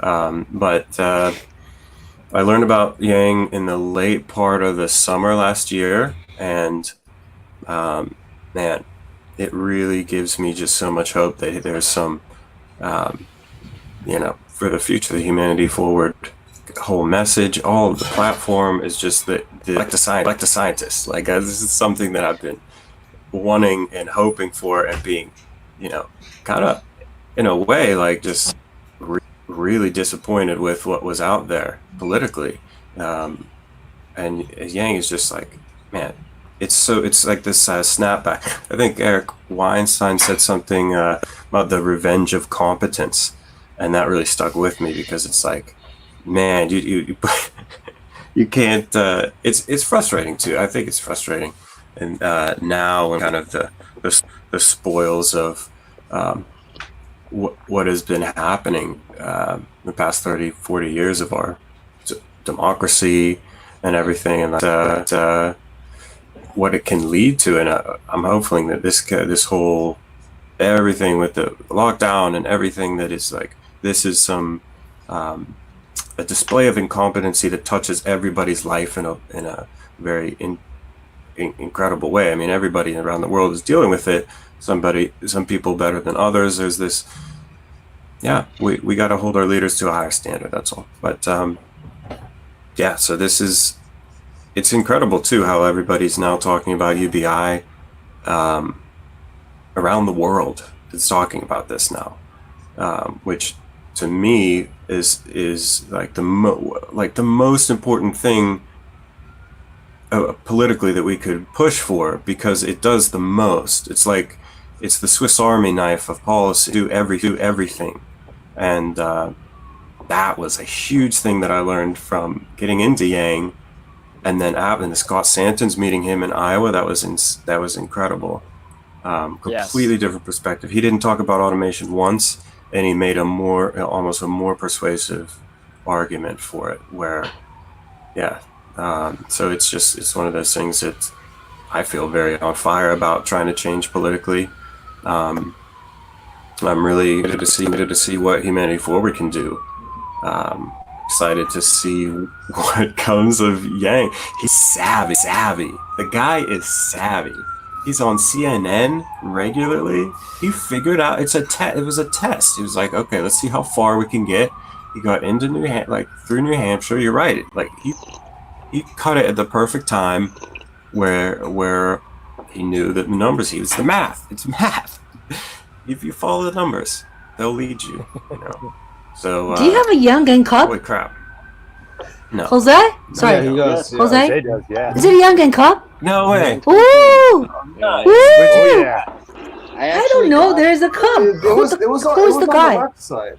But I learned about Yang in the late part of the summer last year, and man, it really gives me just so much hope that there's some, for the future, the humanity forward whole message, all of the platform is just like the scientist. Like this is something that I've been wanting and hoping for, and being, kind of in a way like just really disappointed with what was out there politically. And Yang is just like, man, it's like this snapback. I think Eric Weinstein said something about the revenge of competence, and that really stuck with me, because it's like, man, you you can't. It's frustrating too. I think it's frustrating, and now, and kind of the spoils of what has been happening the past 30, 40 years of our democracy and everything, and what it can lead to. And I'm hoping that this whole everything with the lockdown and everything, that is like, this is some a display of incompetency that touches everybody's life in a very incredible way. I mean, everybody around the world is dealing with it. Some people better than others. There's this, yeah, we got to hold our leaders to a higher standard. That's all. But yeah, so it's incredible too how everybody's now talking about UBI around the world. Is talking about this now, which to me is like the most important thing politically that we could push for, because it does the most. It's like it's the Swiss Army knife of policy. Do everything, and that was a huge thing that I learned from getting into Yang, and then the Scott Santons, meeting him in Iowa. That was incredible. Completely different perspective. He didn't talk about automation once, and he made almost a more persuasive argument for it, where, yeah. So it's one of those things that I feel very on fire about trying to change politically. I'm really excited to see what Humanity Forward can do. Excited to see what comes of Yang. He's savvy. The guy is savvy. He's on CNN regularly. He figured out it was a test. He was like, okay, let's see how far we can get. He got into through New Hampshire. You're right. Like he cut it at the perfect time, where he knew that the numbers. It's math. If you follow the numbers, they'll lead you. So do you have a Young Gang Cup? Holy crap! No. Jose? Sorry. Yeah, he does, yeah. Jose? Jay does, yeah. Is it a Young Gang Cup? No way. Ooh! Nice. Woo! Oh yeah. I don't know. There's a cup. Who's the guy? On the website.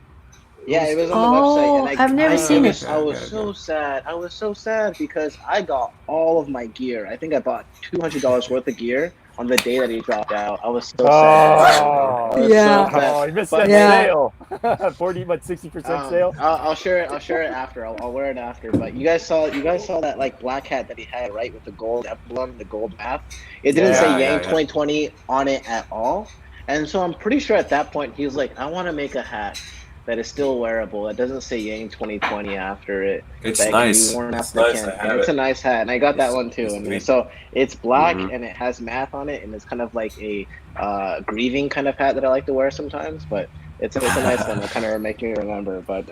Yeah, it was on the website. And I've never seen it. I was so sad. I was so sad because I got all of my gear. I think I bought $200 worth of gear on the day that he dropped out. I was so sad. Oh, Yeah. Oh, you missed that Yeah. sale. 60% sale. I'll share it after. I'll wear it after. But you guys saw that like black hat that he had, right, with the gold emblem, the gold map. It didn't say Yang 2020 on it at all. And so I'm pretty sure at that point he was like, I want to make a hat that is still wearable. It doesn't say Yang 2020 after it. It's that nice. Can be worn It's after nice camp. to have And it's it. a nice hat, and I got that one too. And sweet. so it's black Mhm. and it has math on it, and it's kind of like a grieving kind of hat that I like to wear sometimes. But it's a nice one. It kind of make me remember. But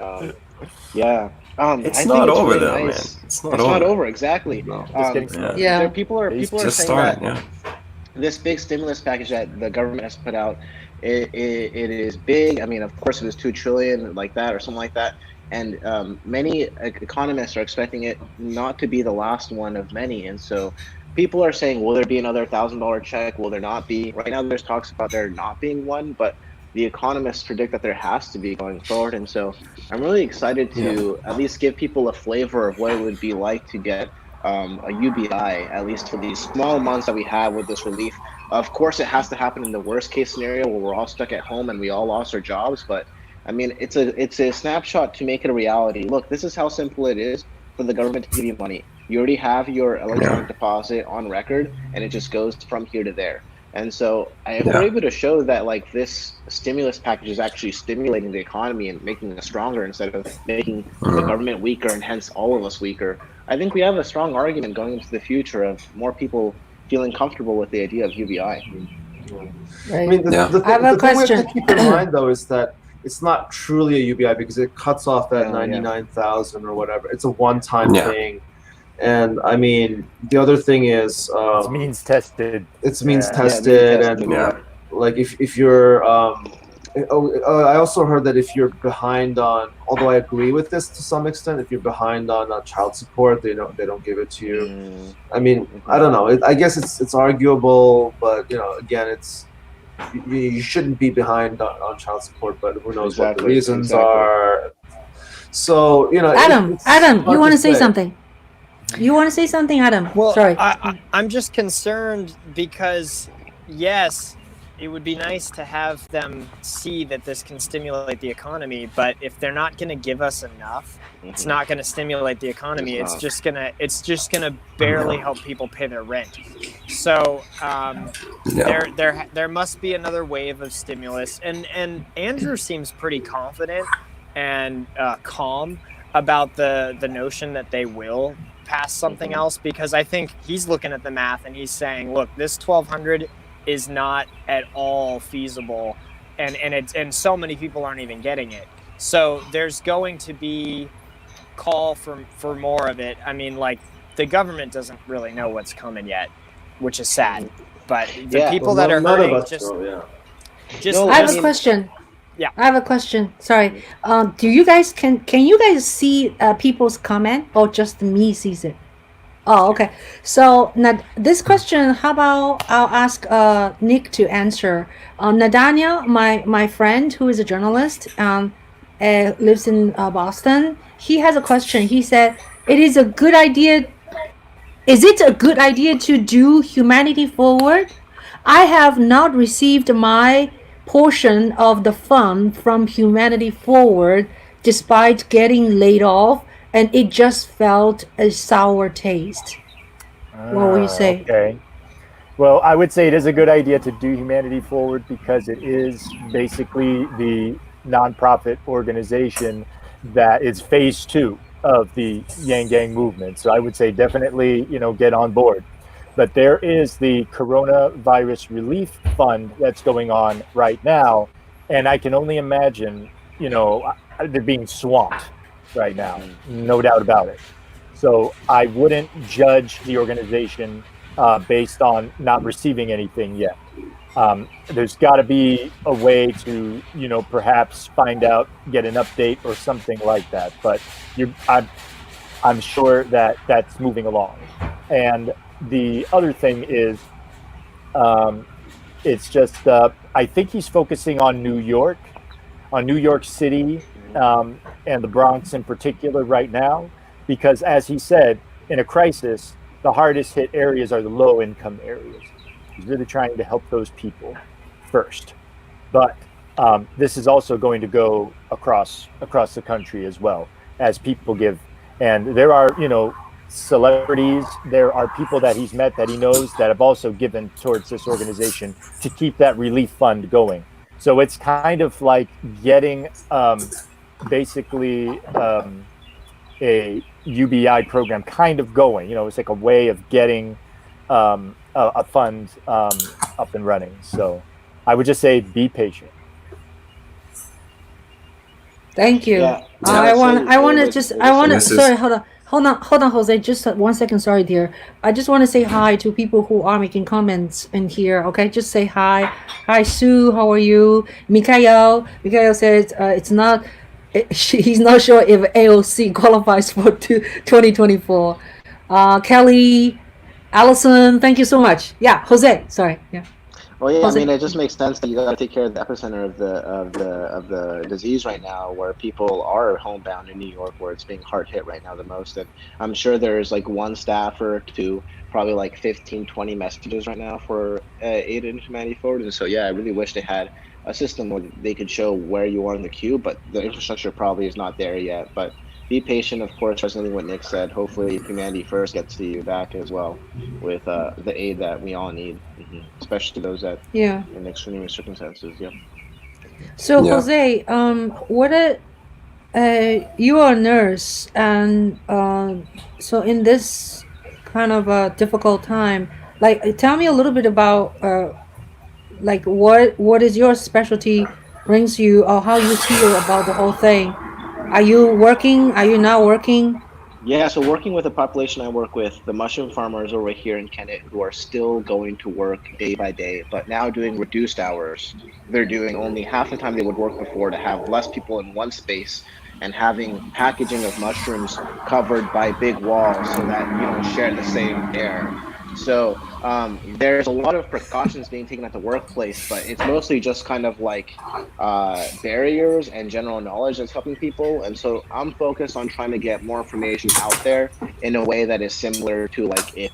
Yeah. I It's think not it's over really though, man. nice. It's not It's over. not over, exactly. No. Just getting Yeah. started. Yeah. There, people are It's saying Just that started, yeah. this big stimulus package that the government has put out, it is big. I mean, of course, it was 2 trillion like that or something like that. And many economists are expecting it not to be the last one of many. And so people are saying, will there be another $1,000 check? Will there not be? Right now, there's talks about there not being one, but the economists predict that there has to be going forward. And so I'm really excited to at least give people a flavor of what it would be like to get a UBI, at least for these small months that we have with this relief. Of course, it has to happen in the worst case scenario where we're all stuck at home and we all lost our jobs. But I mean, it's a snapshot to make it a reality. Look, this is how simple it is for the government to give you money. You already have your electronic deposit on record, and it just goes from here to there. And so, if we're able to show that like this stimulus package is actually stimulating the economy and making us stronger instead of making the government weaker and hence all of us weaker, I think we have a strong argument going into the future of more people feeling comfortable with the idea of UBI. I Right. mean, Yeah. the I have a thing we have question. to keep in mind though is that it's not truly a UBI because it cuts off at Oh, yeah. 99,000 or whatever. It's a one-time Yeah. thing. And I mean, the other thing is It's means tested. it's means Yeah. tested, Yeah, and Yeah. like if you're I also heard that if you're behind on, although I agree with this to some extent, if you're behind on child support, they don't give it to you. Mm. I mean, I don't know. I guess it's arguable, but again, it's you shouldn't be behind on child support, but who knows what the Exactly, reasons exactly. are. So Adam, it's Adam, hard you want to say say. something? You want to say something, Adam? Well, Sorry. I'm just concerned because, yes, it would be nice to have them see that this can stimulate the economy, but if they're not going to give us enough, it's not going to stimulate the economy. It's It's just gonna barely help people pay their rent. So there must be another wave of stimulus. And Andrew seems pretty confident and calm about the notion that they will pass something else, because I think he's looking at the math and he's saying, look, this 1,200 is not at all feasible, and so many people aren't even getting it. So there's going to be call for more of it. I mean, like, the government doesn't really know what's coming yet, which is sad. But the people that are none hurting, of us know, No, I have mean- a question. Yeah. I have a question. Sorry. Do you guys can you guys see people's comment, or just me sees it? Oh, okay. So now this question, how about I'll ask Nick to answer. Nadania, my friend who is a journalist, lives in Boston. He has a question. He said, Is it a good idea to do Humanity Forward? I have not received my portion of the fund from Humanity Forward despite getting laid off, and it just felt a sour taste. What will you say? Okay. Well, I would say it is a good idea to do Humanity Forward because it is basically the nonprofit organization that is phase 2 of the Yang Gang movement. So I would say definitely, get on board. But there is the Coronavirus Relief Fund that's going on right now. And I can only imagine, they're being swamped right now, no doubt about it. So I wouldn't judge the organization based on not receiving anything yet. There's got to be a way to, perhaps find out, get an update or something like that. But I'm sure that that's moving along. And the other thing is, it's just, I think he's focusing on New York City, and the Bronx in particular right now, because as he said, in a crisis, the hardest hit areas are the low income areas. He's really trying to help those people first. But this is also going to go across the country as well, as people give. And there are, celebrities, there are people that he's met that he knows that have also given towards this organization to keep that relief fund going. So it's kind of like getting basically a UBI program kind of going. It's like a way of getting a fund up and running. So I would just say be patient. Thank you. Yeah. I want. I want to David, just. it I was want so to. This is- Sorry. Hold on, Jose. Just 1 second. Sorry, dear. I just want to say hi to people who are making comments in here. Okay, just say hi. Hi, Sue. How are you? Mikhail. Mikhail says it's not. He's not sure if AOC qualifies for 2024. Kelly, Allison. Thank you so much. Yeah, Jose. Sorry. Yeah. Well, yeah, I Jose. mean, it just makes sense that you got to take care of the epicenter of the disease right now, where people are homebound in New York, where it's being hard hit right now the most. And I'm sure there's like one staffer to probably like 15, 20 messages right now for aid and humanity forward. And so, yeah, I really wish they had a system where they could show where you are in the queue, but the infrastructure probably is not there yet. But be patient, of course, resonating what Nick said. Hopefully, Humanity First gets to you back as well with the aid that we all need, especially those that Yeah. in extreme circumstances. Yeah. So Yeah. Jose, you are a nurse, and so in this kind of a difficult time, like tell me a little bit about like what is your specialty brings you, or how you feel about the whole thing. Are you working? Are you not working? Yeah, so working with the population I work with, the mushroom farmers over here in Kennett who are still going to work day by day, but now doing reduced hours. They're doing only half the time they would work before to have less people in one space and having packaging of mushrooms covered by big walls so that you don't share the same air. So there's a lot of precautions being taken at the workplace, but it's mostly just kind of like barriers and general knowledge that's helping people. And so I'm focused on trying to get more information out there in a way that is similar to like if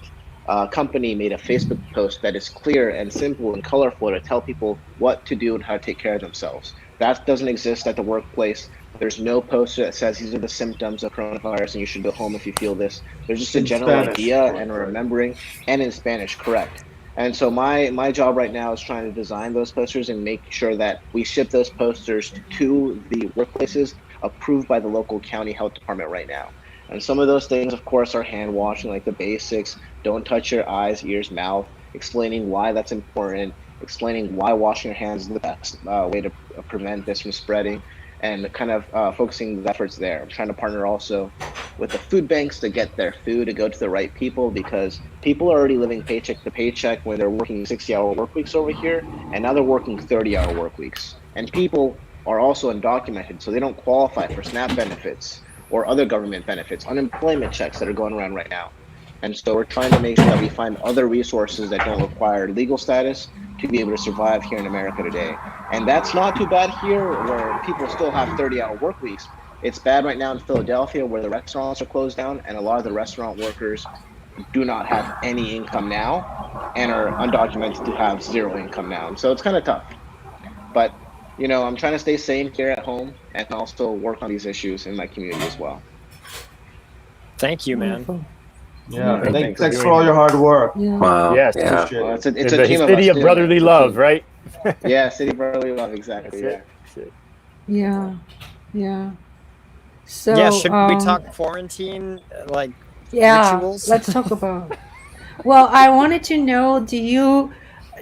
a company made a Facebook post that is clear and simple and colorful to tell people what to do and how to take care of themselves. That doesn't exist at the workplace. There's no poster that says these are the symptoms of coronavirus and you should go home if you feel this. There's just a In general Spanish. idea and a remembering, and in Spanish, correct. And so my job right now is trying to design those posters and make sure that we ship those posters to the workplaces approved by the local county health department right now. And some of those things, of course, are hand washing, like the basics. Don't touch your eyes, ears, mouth. Explaining why that's important. Explaining why washing your hands is the best way to prevent this from spreading. And kind of focusing the efforts there. I'm trying to partner also with the food banks to get their food to go to the right people, because people are already living paycheck to paycheck when they're working 60-hour work weeks over here, and now they're working 30-hour work weeks. And people are also undocumented, so they don't qualify for SNAP benefits or other government benefits, unemployment checks that are going around right now. And so we're trying to make sure that we find other resources that don't require legal status to be able to survive here in America today. And that's not too bad here, where people still have 30-hour work weeks. It's bad right now in Philadelphia, where the restaurants are closed down and a lot of the restaurant workers do not have any income now and are undocumented to have zero income now. And so it's kind of tough. But, you know, I'm trying to stay sane here at home and also work on these issues in my community as well. Thank you, man. Wonderful. Yeah, Thanks thanks for all your hard work. Yeah. Wow. Yes. Yeah. Appreciate Well, it. it's The a team of city us of too, brotherly man. love, right? Yeah, city of brotherly love, exactly. That's Yeah. it. That's it. Yeah. Yeah. So Yeah, should we talk quarantine like Yeah, rituals? let's talk about. Well, I wanted to know,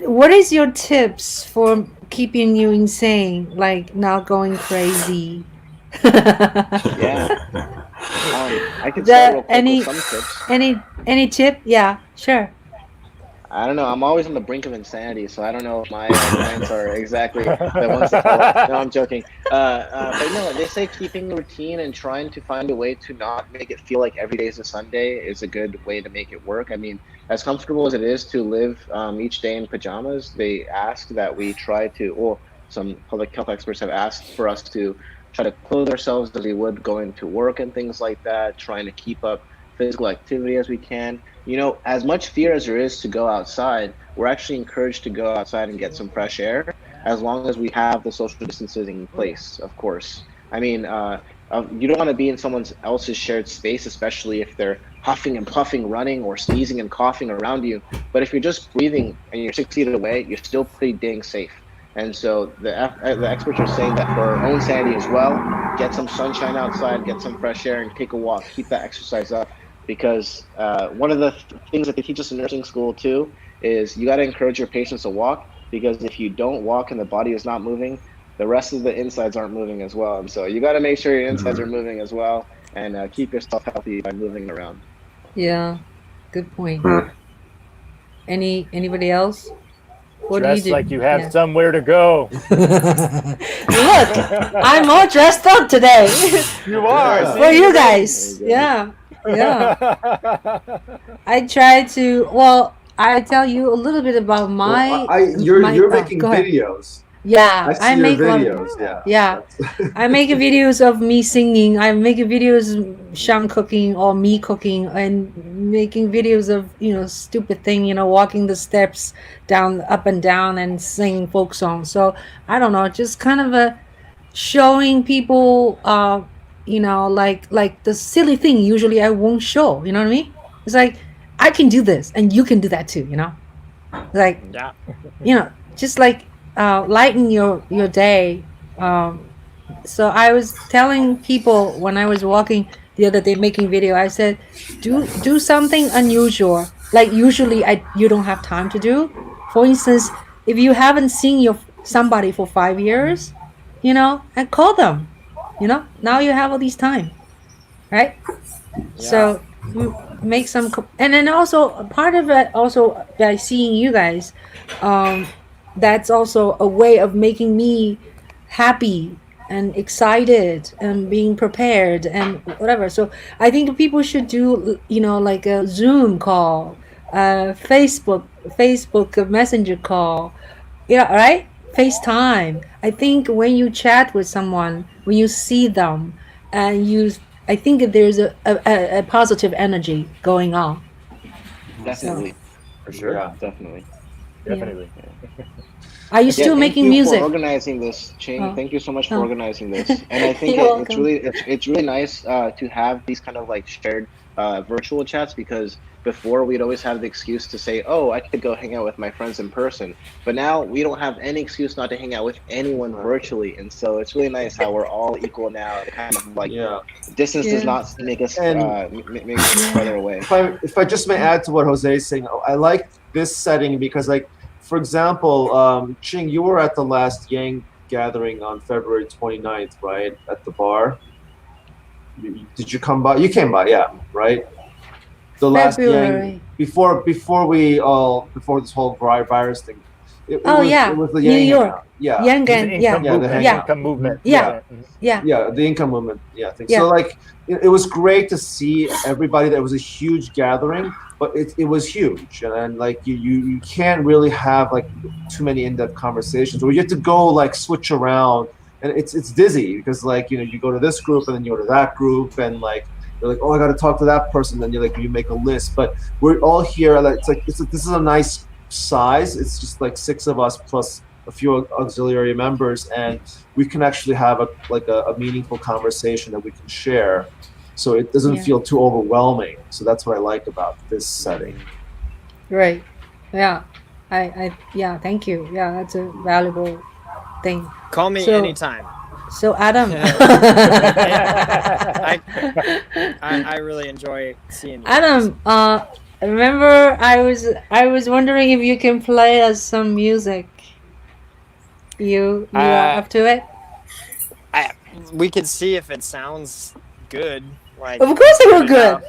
what is your tips for keeping you insane, like not going crazy? Yeah. I could start real quick with some tips. Any tip? Yeah, sure. I don't know. I'm always on the brink of insanity, so I don't know if my clients are exactly the ones that follow. No, I'm joking. But no, they say keeping a routine and trying to find a way to not make it feel like every day is a Sunday is a good way to make it work. I mean, as comfortable as it is to live each day in pajamas, they ask that we try to, or some public health experts have asked for us to try to clothe ourselves as we would going to work and things like that, trying to keep up physical activity as we can. You know, as much fear as there is to go outside, we're actually encouraged to go outside and get some fresh air, as long as we have the social distancing in place, of course. I mean, you don't want to be in someone else's shared space, especially if they're huffing and puffing, running or sneezing and coughing around you. But if you're just breathing and you're 6 feet away, you're still pretty dang safe. And so the experts are saying that for our own sanity as well, get some sunshine outside, get some fresh air, and take a walk. Keep that exercise up. Because one of the things that they teach us in nursing school too is you got to encourage your patients to walk, because if you don't walk and the body is not moving, the rest of the insides aren't moving as well. And so you got to make sure your insides are moving as well, and keep yourself healthy by moving around. Yeah, good point. Anybody else? What Dress do you do? like you have somewhere to go. Look, I'm all dressed up today. You are. For you guys. Yeah. I try to. Well, I tell you a little bit about my. You're making go ahead. videos. Yeah, I see make your videos. Yeah, I make videos of me singing. I make videos Sean cooking or me cooking, and making videos of stupid thing, walking the steps down, up and down, and singing folk songs. So I don't know, just kind of showing people, like the silly thing. Usually I won't show. You know what I mean? It's like I can do this, and you can do that too. Like just like. Lighten your day. So I was telling people when I was walking the other day making video, I said, do something unusual. Like usually you don't have time to do. For instance, if you haven't seen somebody for 5 years, and call them. Now you have all this time, right? Yeah. So make some, and then also part of it also by seeing you guys. That's also a way of making me happy and excited and being prepared and whatever. So I think people should do, like a Zoom call, Facebook Messenger call, right? FaceTime. I think when you chat with someone, when you see them, I think there's a positive energy going on. Definitely. So, for sure. Yeah, definitely. Definitely. Are you still making music? Thank you for organizing this, Ching. Thank you so much for organizing this. And I think it's really nice to have these kind of like shared virtual chats, because before we'd always have the excuse to say, oh, I could go hang out with my friends in person. But now we don't have any excuse not to hang out with anyone virtually. And so it's really nice how we're all equal now. Kind of like distance does not make us make us further away. If I just may add to what Jose is saying, I like this setting because, like, for example, Ching, you were at the last Yang gathering on February 29th, right? At the bar. Did you come by? You came by, yeah, right? The last Yang before this whole virus thing. It was the New Yang York. hangout. Yeah. Yang Gang, the income movement. Yeah, the income movement. Yeah, thing. Yeah. So like, it was great to see everybody. That was a huge gathering, but it was huge, and like you can't really have like too many in-depth conversations, or you have to go like switch around, and it's dizzy because like you go to this group and then you go to that group, and like you're like, oh, I got to talk to that person, then you make a list. But we're all here. Like this is a nice size. It's just like 6 of us plus a few auxiliary members, and we can actually have a meaningful conversation that we can share, so it doesn't feel too overwhelming. So that's what I like about this setting. Right. Yeah. I thank you. Yeah, that's a valuable thing. Call me anytime. So Adam, I really enjoy seeing you. Adam, remember I was wondering if you can play us some music. You are up to it? We could see if it sounds good. Like, of course it was good.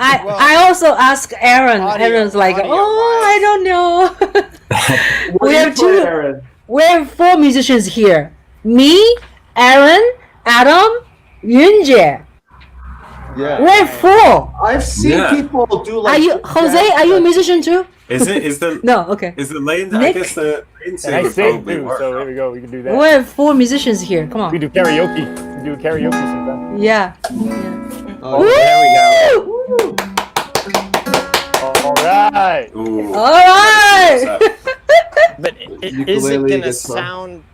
I also asked Aaron. Aaron's like, I don't know. we have 4 musicians here. Me, Aaron, Adam, Yoon Jae. Yeah. We're 4. I've seen people do like. Are you Jose? Are you a musician too? Is the no? Okay. Is the lane? Nick? I guess the I sing too, so there we go. We can do that. We have 4 musicians here. Come on. We do karaoke. We do karaoke sometimes. Yeah. Oh, there we go. All right. Ooh. All right. But is it gonna sound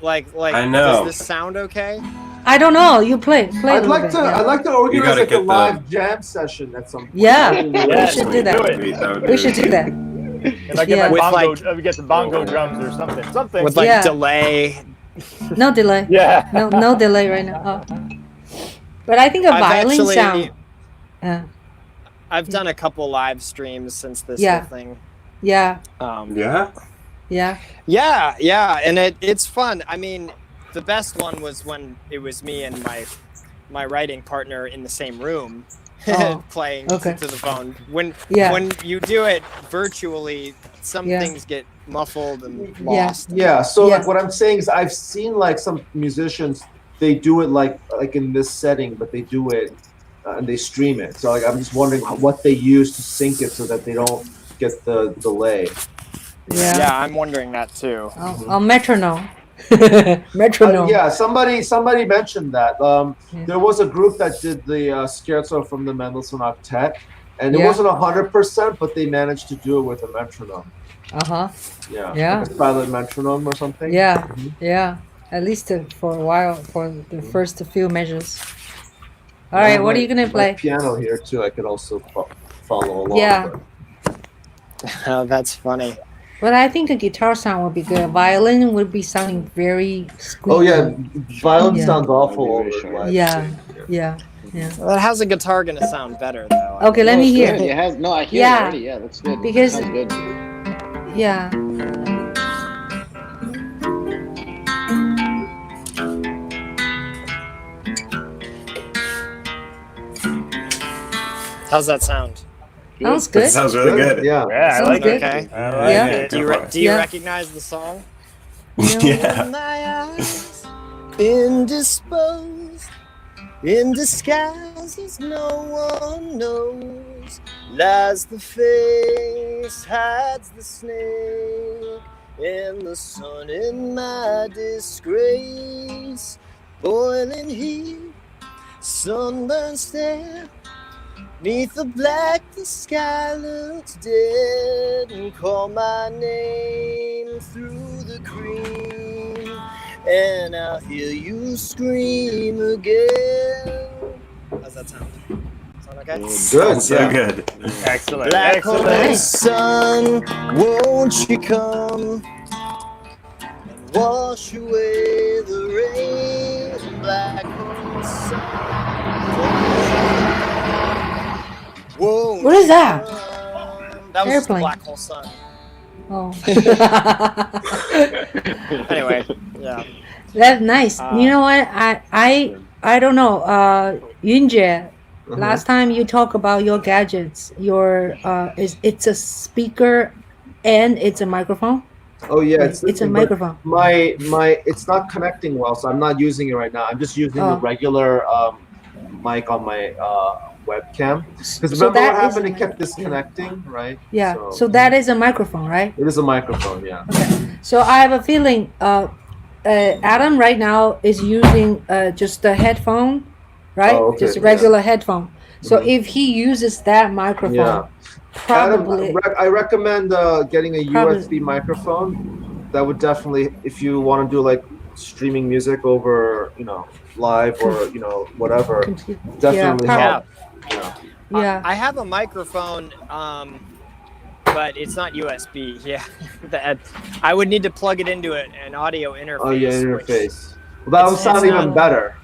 like? I know. Does this sound okay? I don't know. You play. I'd like to organize like a get live jam session at some point. Yeah, we Yes, should do that. We should do that. If I get my With, bongo, like- we get the bongo drums or something. With like Yeah. delay. No delay. Yeah. No delay right now. But I think a violin sound. I've done a couple live streams since this Yeah. whole thing. Yeah. Yeah. Yeah. Yeah, and it's fun. I mean, the best one was when it was me and my writing partner in the same room playing okay. to the phone. When you do it virtually, some things get muffled and lost. Yeah. So Yeah. like what I'm saying is I've seen like some musicians, they do it like in this setting, but they do it and they stream it. So like I'm just wondering what they use to sync it so that they don't get the delay. Yeah, I'm wondering that too. Metronome. Metronome. Yeah, somebody mentioned that. There was a group that did the scherzo from the Mendelssohn Octet, and it wasn't 100%, but they managed to do it with a metronome. Yeah. Yeah. Like a silent metronome or something. Yeah. Yeah. At least for a while, for the first few measures. All right, what are you gonna play? Piano here too. I could also follow along. Yeah. Oh, that's funny. But I think a guitar sound would be good. Violin would be sounding very squeaky. Oh yeah, violin sounds awful over live. Yeah. Well, how's a guitar gonna sound better though? Okay, let me hear. It has, no, I hear it already. Yeah, that's good. Because sounds good. Yeah. How's that sound? Sounds good. That sounds really good. Yeah. Yeah, I Sounds like good. it. Okay. I like Yeah. it. Do you Yeah. recognize the song? Yeah. My eyes, indisposed, in disguise as no one knows, lies the face, hides the snake, and the sun in my disgrace, boiling heat, sunburned stare. Neath the black, the sky looks dead, and call my name through the cream, and I'll hear you scream again. How's that sound? Sound okay? Good. Sounds so good. Excellent. Black hole Excellent. sun, won't you come and wash away the rain? Black hole sun. Whoa, What is that? That was Airplane. Black Hole Sun. Oh. Anyway, yeah. That's nice. You know what? I don't know. Yoon Jae, last time you talk about your gadgets, it's a speaker and it's a microphone. Oh yeah, It's a microphone. My it's not connecting well, so I'm not using it right now. I'm just using the regular mic on my webcam. Because remember what happened? It kept disconnecting, right? Yeah. So that is a microphone, right? It is a microphone, yeah. Okay. So I have a feeling Adam right now is using just a headphone, right? Oh, okay, Just a regular headphone. So if he uses that microphone, probably. Adam, I recommend getting a USB microphone. That would definitely, if you want to do like streaming music over, live or whatever, definitely help. Yeah. I have a microphone, but it's not USB. Yeah, I would need to plug it into an audio interface. Oh yeah, interface. Well, that would sound even better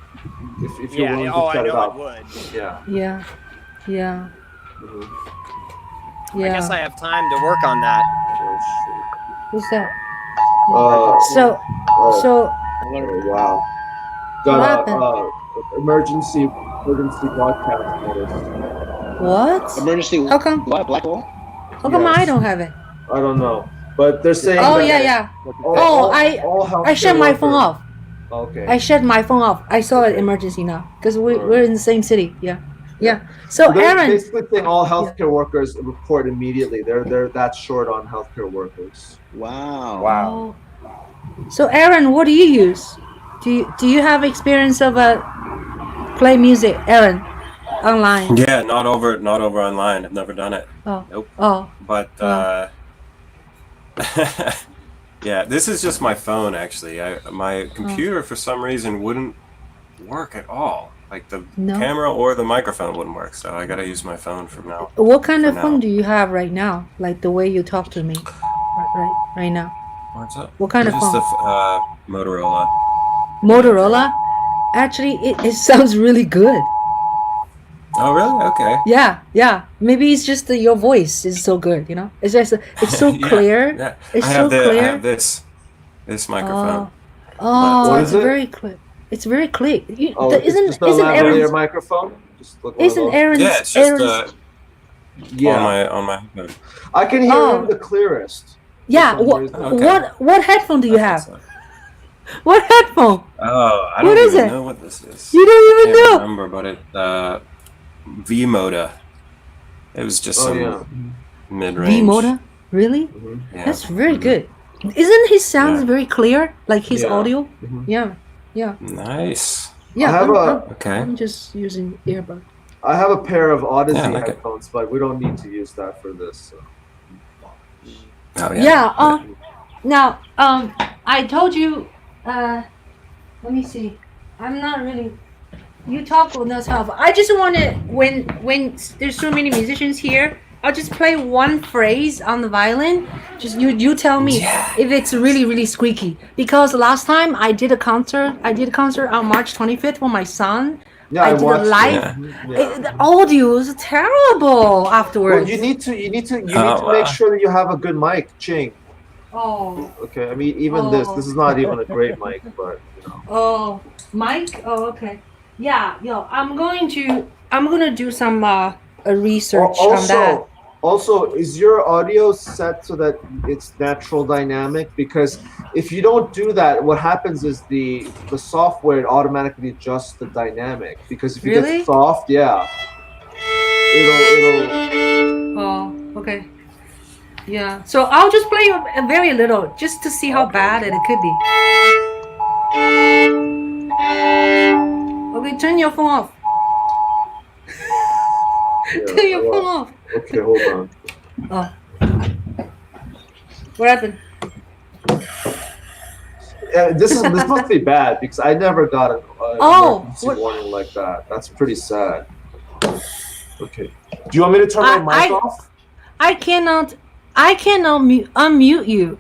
if you wanted to set it up. It would. Yeah. Yeah. Yeah. I guess I have time to work on that. Who's that? So. So. Oh, wow. What Got happened? emergency broadcast notice. What? Emergency. How come? What? Black hole? How come Yes. I don't have it? I don't know, but they're saying. Oh that yeah. all I shut my phone healthcare off. Okay. I shut my phone off. I saw an emergency now because we're in the same city. Yeah. So they're Aaron. basically saying all healthcare workers report immediately. They're that short on healthcare workers. Wow. Wow. So Aaron, what do you use? Do you have experience of play music, Aaron, online? Yeah, not over online. I've never done it. Oh. Nope. Oh. But yeah, this is just my phone actually. My computer for some reason wouldn't work at all. Like the camera or the microphone wouldn't work, so I gotta use my phone from now. What kind of phone do you have right now? Like the way you talk to me, right now. What's up? What kind of Just phone? the Oh, really? Okay. Yeah. Maybe it's just your voice is so good, you know. It's just it's so Yeah, clear. yeah. It's I so have clear. I have this microphone. Oh, What it's is it? very clear. It's very clear. Oh, it's Isn't just a isn't lavalier Aaron's microphone. Just like one of isn't those. Aaron's Yeah, it's just Aaron's Yeah, on my phone. I can hear Oh. him the clearest. yeah. For some What reason. Okay. what headphone do you That's have? what's up. What headphone? Oh, I What don't is even it? know what this is. You don't I even can't know. remember, but it V Moda. It was just Oh some yeah. mid-range. V Moda? Really? Mhm. Yeah. That's very Mhm. good. Isn't his sounds Yeah. very clear? Like his Yeah. audio? Mhm. Yeah. Nice. Yeah. have Okay. I'm just using earbud. I have a pair of Odyssey Yeah, I like it. headphones, but we don't need to use that for this. So. Oh Yeah. Now, I told you. Let me see. I'm not really. You talk with us help. I just want to when there's so many musicians here. I'll just play one phrase on the violin. Just you tell me if it's really squeaky. Because last time I did a concert on March 25th for my son. Yeah, I did a watched live. it. Yeah. The audio was terrible afterwards. Well, you need to Oh, make wow. sure that you have a good mic, Ching. Oh. Okay, I mean even this is not even a great mic, but you know. Oh, Mike. Oh, okay. Yeah, I'm gonna do some research on that. Also, is your audio set so that it's natural dynamic? Because if you don't do that, what happens is the software automatically adjusts the dynamic. Because if you Really? get soft, yeah, it'll Oh, okay. Yeah. So I'll just play a very little, just to see how bad it could be. Okay, turn your phone off. Turn your phone off. Okay, hold on. Oh. What happened? This must be bad because I never got an emergency warning like that. That's pretty sad. Okay. Do you want me to turn my mic off? I cannot unmute you.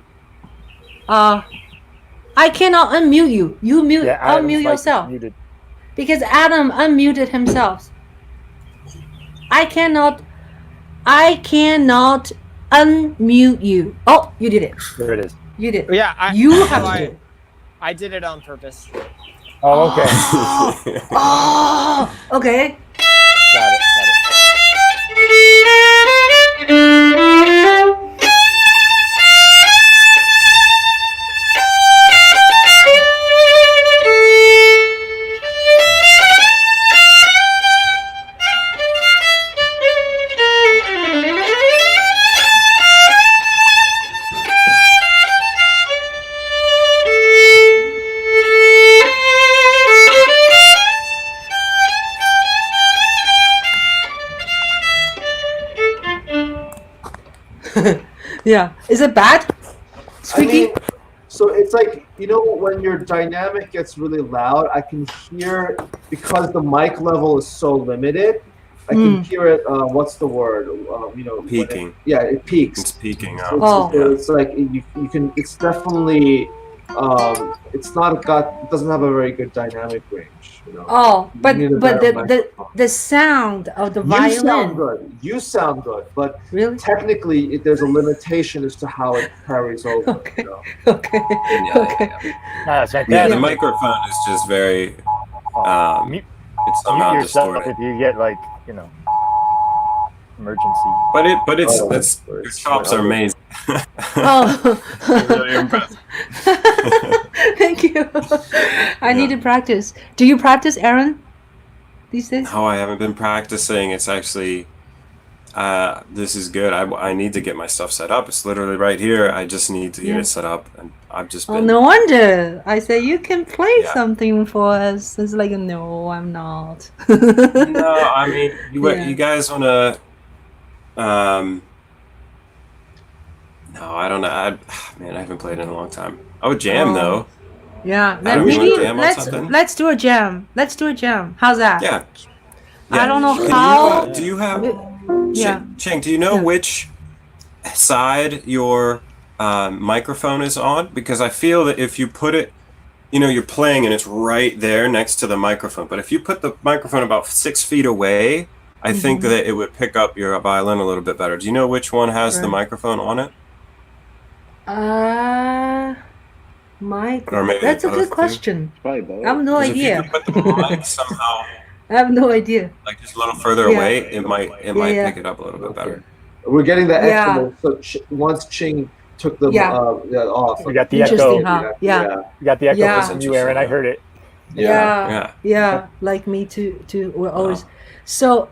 I cannot unmute you. You unmute yourself. Muted. Because Adam unmuted himself. I cannot unmute you. Oh, you did it. There it is. You did. Yeah, You have to do it. I did it on purpose. Oh, okay. Oh, okay. Got it. Yeah. Is it bad? Squeaky? I mean, so it's like, you know, when your dynamic gets really loud, I can hear, because the mic level is so limited, I can hear it, what's the word? You know, Peaking. It peaks. It's peaking So out. it's like, you can, it's definitely, it's not got, it doesn't have a very good dynamic range, you know. Oh, but You need a better microphone. the sound of the You sound violin. good. You sound good, but Really? technically, there's a limitation as to how it carries over. Okay. You know? Okay. Yeah, Okay. No, that's Yeah, fantastic. the microphone is just very. Mute It's mute not yourself distorted. if you get like, emergency. But it's Oh, your chops are amazing. Oh. Really impressed. Thank you. I need to practice. Do you practice, Aaron, these days? No, I haven't been practicing. It's actually, this is good. I need to get my stuff set up. It's literally right here. I just need to get it set up, and I've just Oh, been. no wonder. I say you can play Yeah. something for us. It's like, no, I'm not. No, I mean, Yeah. you guys want to. No, I don't know. Man, I haven't played in a long time. I would jam Oh. though. Yeah, Adam, you wanna jam on something? let's do a jam. Let's do a jam. How's that? Yeah. I don't know Can how. do you have? Yeah. Ching, do you know Yeah. which side your microphone is on? Because I feel that if you put it, you're playing and it's right there next to the microphone. But if you put the microphone about 6 feet away, I think that it would pick up your violin a little bit better. Do you know which one has the microphone on it? Or maybe That's a both good do? question. Probably both. I have no 'Cause if you idea. could put the mic somehow, I have no idea. like just a little further Yeah. away, it might yeah. pick it up a little bit better. We're getting the Yeah. echo. So once Ching took them Yeah. off. We got the Interesting, echo. huh? Yeah. You got the echo Yeah. from you, Aaron. I heard it. Yeah. Like me too. We're always. So,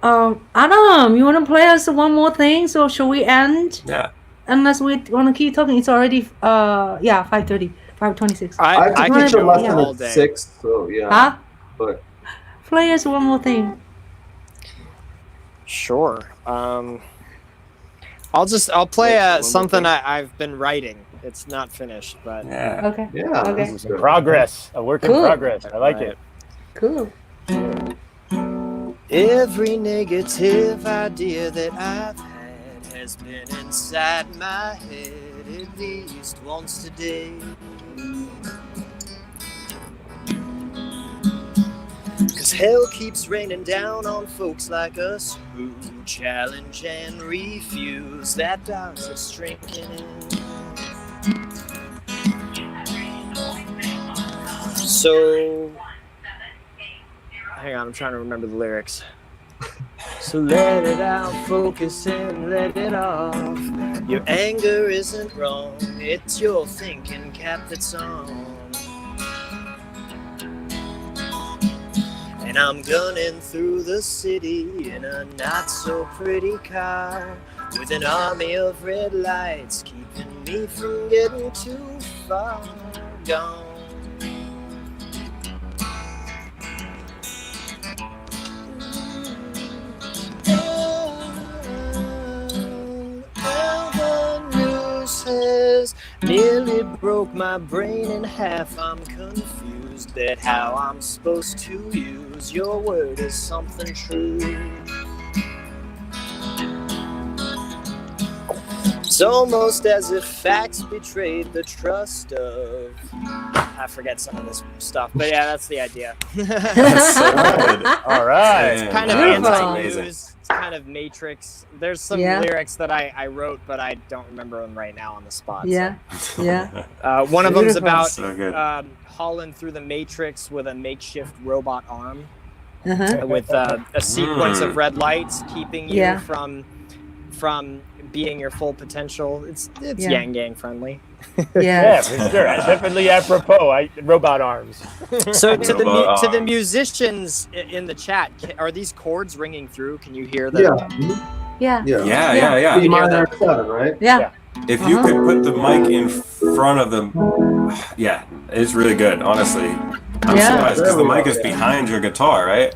Adam, you want to play us one more thing? So, shall we end? Yeah. Unless we want to keep talking. It's already 5:30, 5:26. I have to I teach can a go lesson all at day. 6, so yeah. Huh? But Play us one more thing. Sure. I'll play something I've been writing. It's not finished, but Yeah. Okay. yeah, Okay. this is good. Progress. A work in Cool. progress. I like it. Cool. every negative idea that I've had has been inside my head at least once today. 'Cause hell keeps raining down on folks like us who challenge and refuse that dark that's shrinking in. So, hang on, I'm trying to remember the lyrics. So let it out, focus and let it off. Your anger isn't wrong, it's your thinking cap that's on. And I'm gunning through the city in a not so pretty car with an army of red lights keeping me from getting too far gone. Nearly broke my brain in half. I'm confused at how I'm supposed to use your word as something true. It's almost as if facts betrayed the trust of... I forget some of this stuff, but yeah, that's the idea. That's so good. All right. Damn, Kind of that's anti-news. amazing. It's kind of Matrix. There's some lyrics that I wrote, but I don't remember them right now on the spot. Yeah. So. Yeah. One of them's Beautiful. about So good. hauling through the Matrix with a makeshift robot arm, Uh-huh. with a sequence of red lights keeping you Yeah. from being your full potential. It's Yeah. Yang Gang friendly. Yeah, Yeah. for sure. Definitely apropos. Robot arms. So to the Robot to the arm. musicians in the chat, are these chords ringing through? Can you hear them? Yeah. Yeah. Yeah. B Yeah. minor 7, right? Yeah. If you could put the mic in front of them, yeah, it's really good. Honestly, I'm Yeah. surprised because the mic is behind your guitar, right?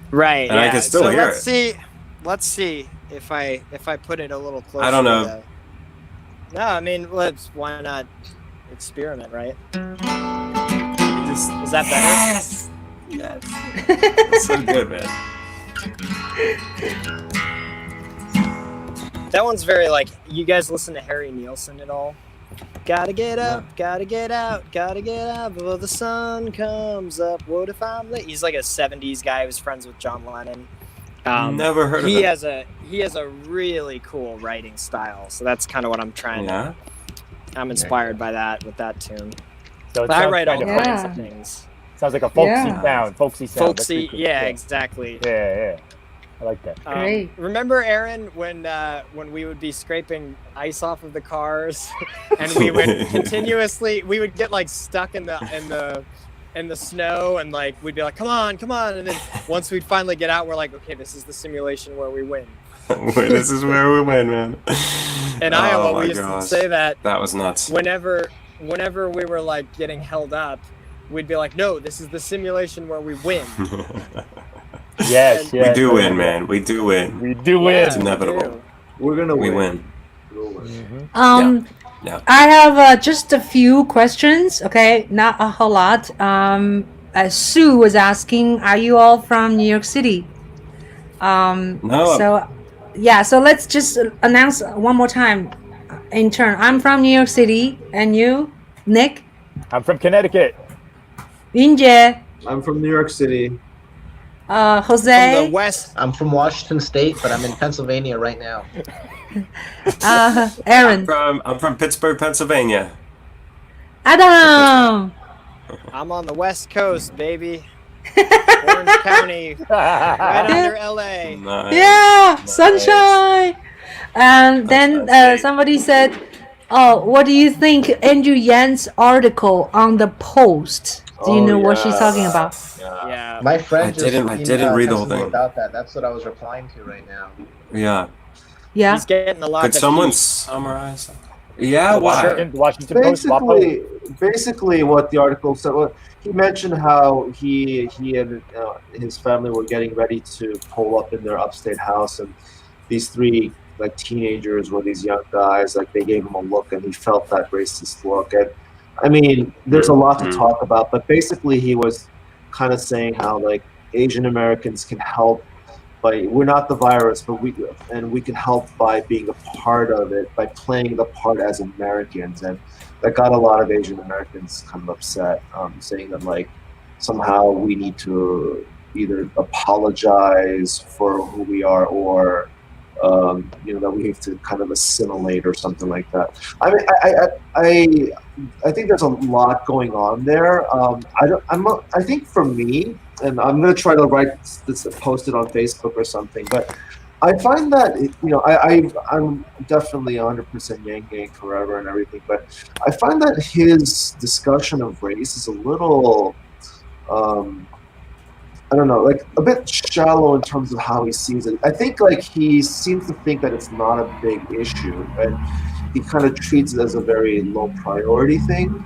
Right. And I yeah. can still so hear Let's see if I put it a little closer. I don't know. No, I mean, why not experiment, right? Is that better? Yes. Yes. That's so good, man. That one's very like. You guys listen to Harry Nilsson at all? Gotta get up, gotta get out, gotta get out before the sun comes up. What if I'm late? He's like a '70s guy who's friends with John Lennon. Never heard of He it. has a really cool writing style, so that's kind of what I'm trying to. I'm inspired by that with that tune. So it But I sounds write all kind of kinds of Yeah. things. Sounds like a folksy Yeah. sound. Folksy sound. That's Folksy, pretty cool. yeah, exactly. Yeah. I like that. Great. Remember, Aaron, when we would be scraping ice off of the cars, and we would we would get like stuck in the snow, and like we'd be like, come on, and then once we'd finally get out, we're like, okay, this is the simulation where we win. This is where we win, man. In Iowa, we used to say that That was nuts. whenever we were like getting held up, we'd be like, no, this is the simulation where we win. Yes. We do win, man. We do win. We do win. It's inevitable. We're going to We win. win. Yeah. I have just a few questions. Okay, not a whole lot. Sue was asking, are you all from New York City? No. So, yeah. So let's just announce one more time, in turn. I'm from New York City, and you, Nick, I'm from Connecticut. Yoon Jae, I'm from New York City. From the Jose, west. I'm from Washington State, but I'm in Pennsylvania right now. Aaron, I'm from Pittsburgh, Pennsylvania. Adam. I'm on the west coast, baby. Orange County, right under LA. Nice. Yeah, Nice. sunshine. And then Sunshine State. somebody said, "Oh, what do you think Andrew Yan's article on the Post? Do you know what she's talking about?" Yeah. My friend I just didn't read the whole texted me thing. about that. That's what I was replying to right now. Yeah. Yeah. He's getting a lot Could of someone heat. summarize? Yeah. The Why? Washington Post. WAPO. Basically, what the article said. Well, he mentioned how he and his family were getting ready to pull up in their upstate house, and these three like teenagers were these young guys. Like they gave him a look, and he felt that racist look. And I mean, there's a lot to talk about, but basically, he was kind of saying how like Asian Americans can help. We're not the virus, but we can help by being a part of it, by playing the part as Americans, and that got a lot of Asian Americans kind of upset, saying that like somehow we need to either apologize for who we are or that we have to kind of assimilate or something like that. I mean, I think there's a lot going on there. I think for me, and I'm gonna try to post it on Facebook or something, but I find that I'm definitely 100% Yang Gang forever and everything, but I find that his discussion of race is a little I don't know, like a bit shallow in terms of how he sees it. I think like he seems to think that it's not a big issue, and he kind of treats it as a very low priority thing.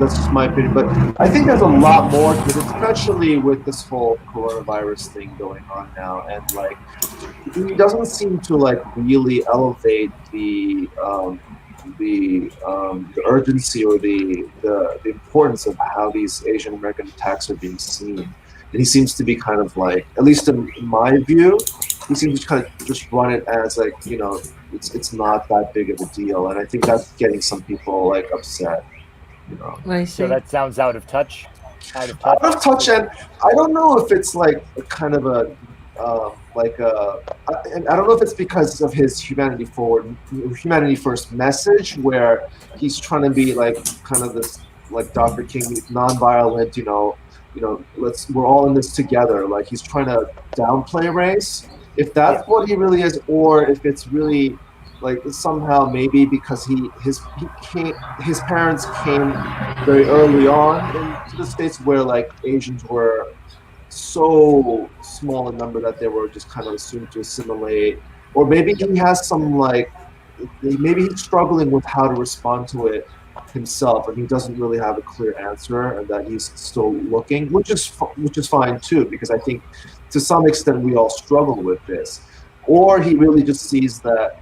That's just my opinion, but I think there's a lot more to it, especially with this whole coronavirus thing going on now, and like he doesn't seem to like really elevate the urgency or the importance of how these Asian American attacks are being seen. And he seems to be kind of like, at least in my view, he seems to kind of just run it as like, it's not that big of a deal. And I think that's getting some people like upset, I see. So that sounds out of touch. Out of touch, and I don't know if it's like a kind of a and I don't know if it's because of his humanity first message, where he's trying to be like kind of this like Dr. King, non-violent, we're all in this together. Like he's trying to downplay race. If that's what he really is, or if it's really like somehow maybe because his parents came very early on into the States where like Asians were so small in number that they were just kind of assumed to assimilate, or maybe he has some like maybe he's struggling with how to respond to it himself, and he doesn't really have a clear answer, and that he's still looking, which is fine too, because I think to some extent we all struggle with this. Or he really just sees that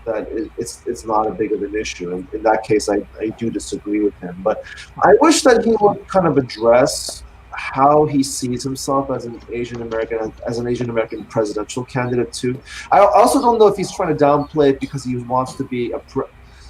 that it's not a big of an issue, and in that case I do disagree with him. But I wish that he would kind of address how he sees himself as an Asian American presidential candidate too. I also don't know if he's trying to downplay it because he wants to be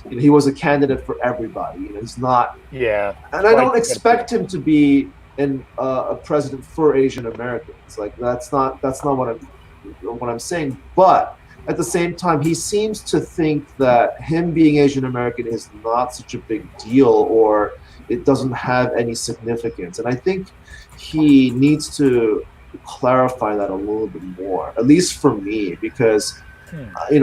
he was a candidate for everybody. He's not. Yeah. And I don't expect him to be a president for Asian Americans. Like that's not what I'm saying. But at the same time, he seems to think that him being Asian American is not such a big deal, or it doesn't have any significance. And I think he needs to clarify that a little bit more, at least for me, because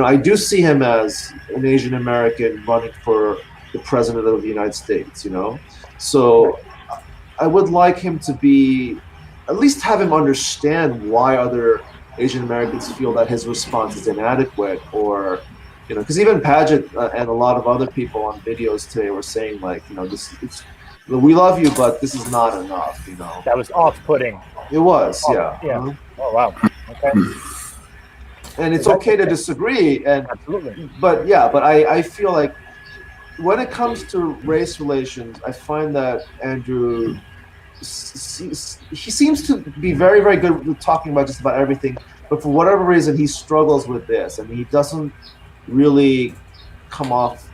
I do see him as an Asian American running for the president of the United States, So I would like him to at least have him understand why other Asian Americans feel that his response is inadequate, or, because even Paget and a lot of other people on videos today were saying like, we love you, but this is not enough, That was off-putting. It was, yeah. Oh, wow. Okay. And it's okay to disagree, and absolutely. But I feel like when it comes to race relations, I find that Andrew, he seems to be very, very good with talking about just about everything, but for whatever reason, he struggles with this, and he doesn't really come off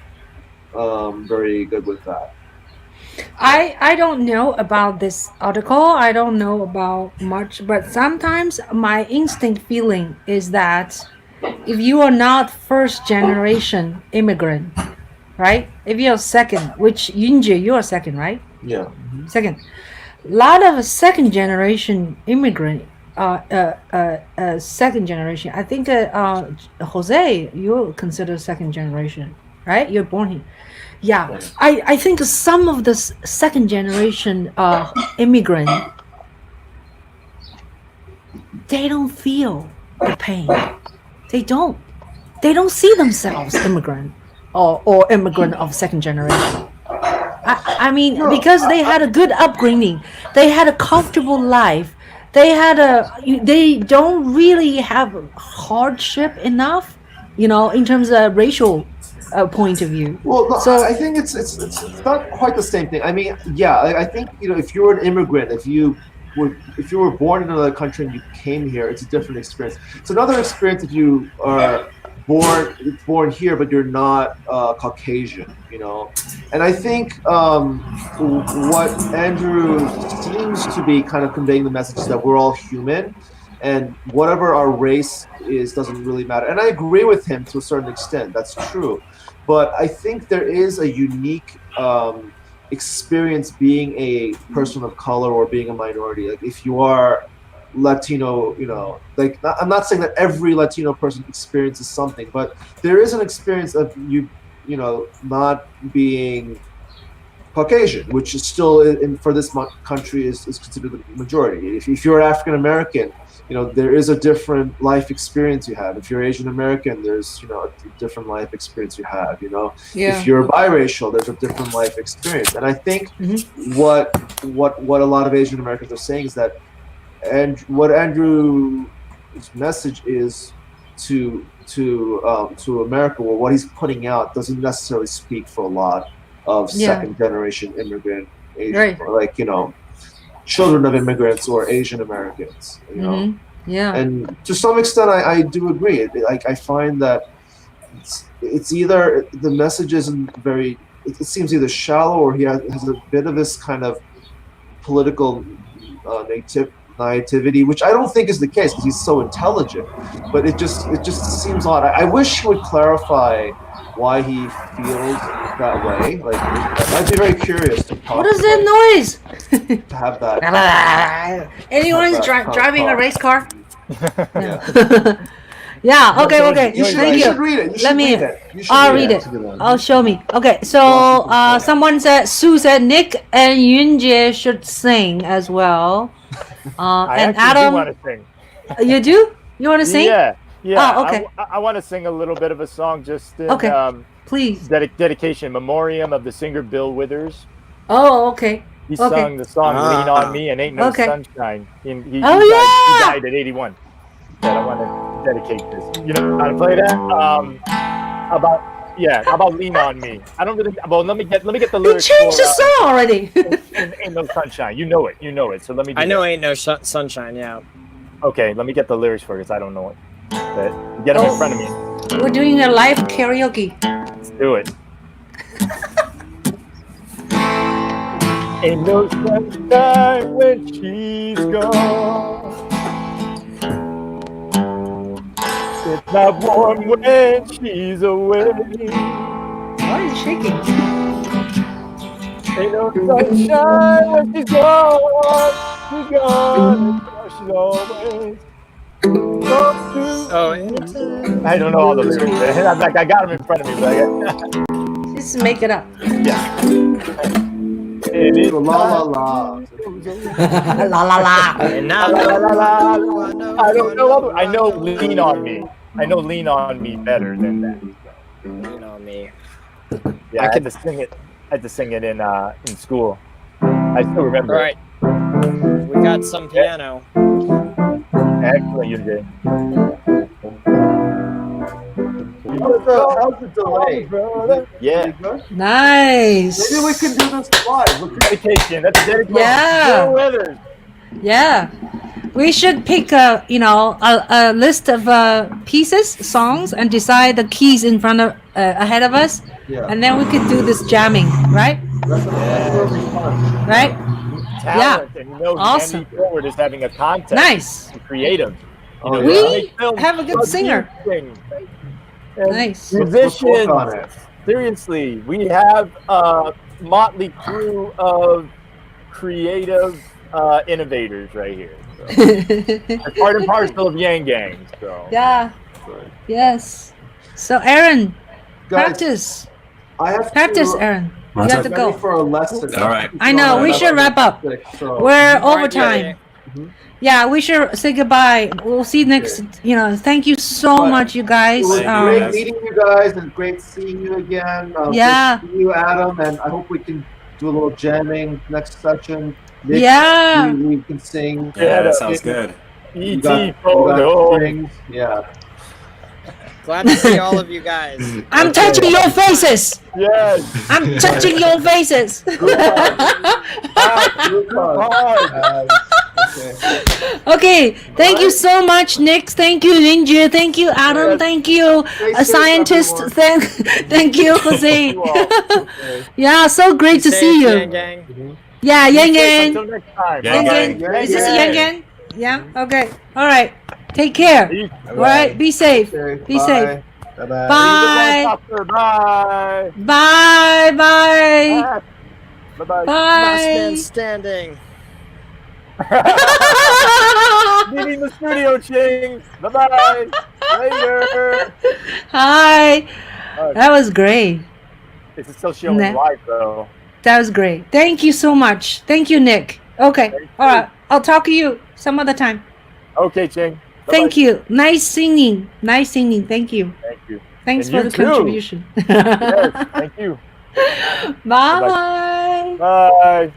very good with that. I don't know about this article. I don't know about much, but sometimes my instinct feeling is that if you are not first generation immigrant, right? If you're second, which Yoon Jae, you're second, right? Yeah. Second. A lot of second generation immigrant, second generation. I think Jose, you're considered second generation, right? You're born here. Yeah, I think some of the second generation immigrant, they don't feel the pain. They don't. They don't see themselves immigrant or immigrant of second generation. I mean, because they had a good upbringing, they had a comfortable life, they don't really have hardship enough, in terms of racial point of view. Well, no, So I think it's not quite the same thing. I mean, yeah, I think if you're an immigrant, if you were born in another country and you came here, it's a different experience. It's another experience if you are born here but you're not Caucasian, And I think what Andrew seems to be kind of conveying the message is that we're all human, and whatever our race is doesn't really matter. And I agree with him to a certain extent. That's true. But I think there is a unique experience being a person of color or being a minority. Like if you are Latino, I'm not saying that every Latino person experiences something, but there is an experience of not being Caucasian, which is still for this country is considered the majority. If you're African American, there is a different life experience you have. If you're Asian American, there's a different life experience you have. If you're biracial, there's a different life experience. And I think what a lot of Asian Americans are saying is that, and what Andrew's message is to America, or what he's putting out, doesn't necessarily speak for a lot of second generation immigrant Asian, or children of immigrants or Asian Americans, Yeah. And to some extent, I do agree. I find that it's either the message isn't very. It seems either shallow, or he has a bit of this kind of political naivety, which I don't think is the case because he's so intelligent. But it just seems odd. I wish he would clarify why he feels that way. I'd be very curious to talk. What is that noise? To have that. Anyone's driving a race car? Yeah. Yeah. Okay. You Thank you. should read it. Let me. I'll read it. That's a good one. Oh, show me. Okay. So someone said, Sue said Nick and Yoon Jae should sing as well. I And actually Adam, do want to sing. you do? You want to sing? Yeah. Oh, okay. I want to sing a little bit of a song just in Please. dedication, memoriam of the singer Bill Withers. Oh, okay. He sung the song "Lean on Me" and "Ain't No Okay. Sunshine." He Oh, he died at 81. That I want to dedicate this. You know how to play that? About "Lean on Me." I don't really. Well, let me get the You lyrics. changed the song already. Ain't No Sunshine. You know it. So let me. Do I know that. Ain't No Sunshine, yeah. Okay, let me get the lyrics for it because I don't know it. But get them in front of me. We're doing a live karaoke. Let's do it. Ain't no sunshine when she's gone. It's not warm when she's away. Why is it shaking? Ain't no sunshine when she's gone. She's gone. She's always. I don't know all the lyrics. I got them in front of me, but Just make it up. yeah. It is La la la. La la la. And now, la, la, la. I don't know. I know "Lean on Me." I know "Lean on Me" better than that. Lean on Me. Yeah, I had to sing it. I had to sing it in school. I still remember. All right. We got some piano. Excellent, Yoon Jae. How's the delay? Yeah. Nice. Maybe we can do this live. Dedication. That's a dedication. Yeah. Bill Withers. Yeah. We should pick a list of pieces, songs, and decide the keys in front of ahead of us, Yeah. and then we could do this jamming, right? That's really fun. right? Talent, and Awesome. Andy Forward is having a contest. Nice. For creative. Oh, We make films, have a good but singer. you sing. And Nice. Let's work on Musicians. it. Seriously, we have a motley crew of creative innovators right here. So. It's part and parcel of Yang Gang. So. Yeah. Yes. So Aaron, Guys, practice. I have Practice, to. Aaron. You What's have up? to Ready go. for a lesson. All right. I know, we should wrap up. So. We're All right, overtime. Mhm. Yeah, we should say goodbye. We'll see you next. Thank you so But much, you guys. It was Thank you, great guys. meeting you guys and great seeing you again. Yeah. Good seeing you, Adam, and I hope we can do a little jamming next session. Nick, Yeah. we can sing. Yeah, that sounds good. You E.T. got photo. strings. Yeah. Glad to see all of you guys. I'm touching your faces. Yes. I'm touching your faces. Okay, thank you so much, Nick. Thank you, Ninja. Thank you, Adam. Yes. Thank you, a scientist. Thank you, Jose. Yeah, so great to see Gang, you. gang. Yeah, Yang Until Yang. next time. Yang Yang Gang. Yang. Is this Yang Yang? Yeah. Okay. All right. Take care. Peace. All right. Be safe. Okay, Be safe. Bye-bye. Bye. Doctor, bye. Bye. Bye. Bye-bye. Last man Bye. standing. Leaving the studio, Ching. Bye-bye. Later. Hi. That was great. It's still showing Nah. live, though. That was great. Thank you so much. Thank you, Nick. Okay. Thank All right. I'll talk to you some other time. Okay, Ching. Thank you. Nice singing. Nice singing. Thank you. Thank you. Thanks And for you the too. contribution. Yes, thank you. Bye. Bye.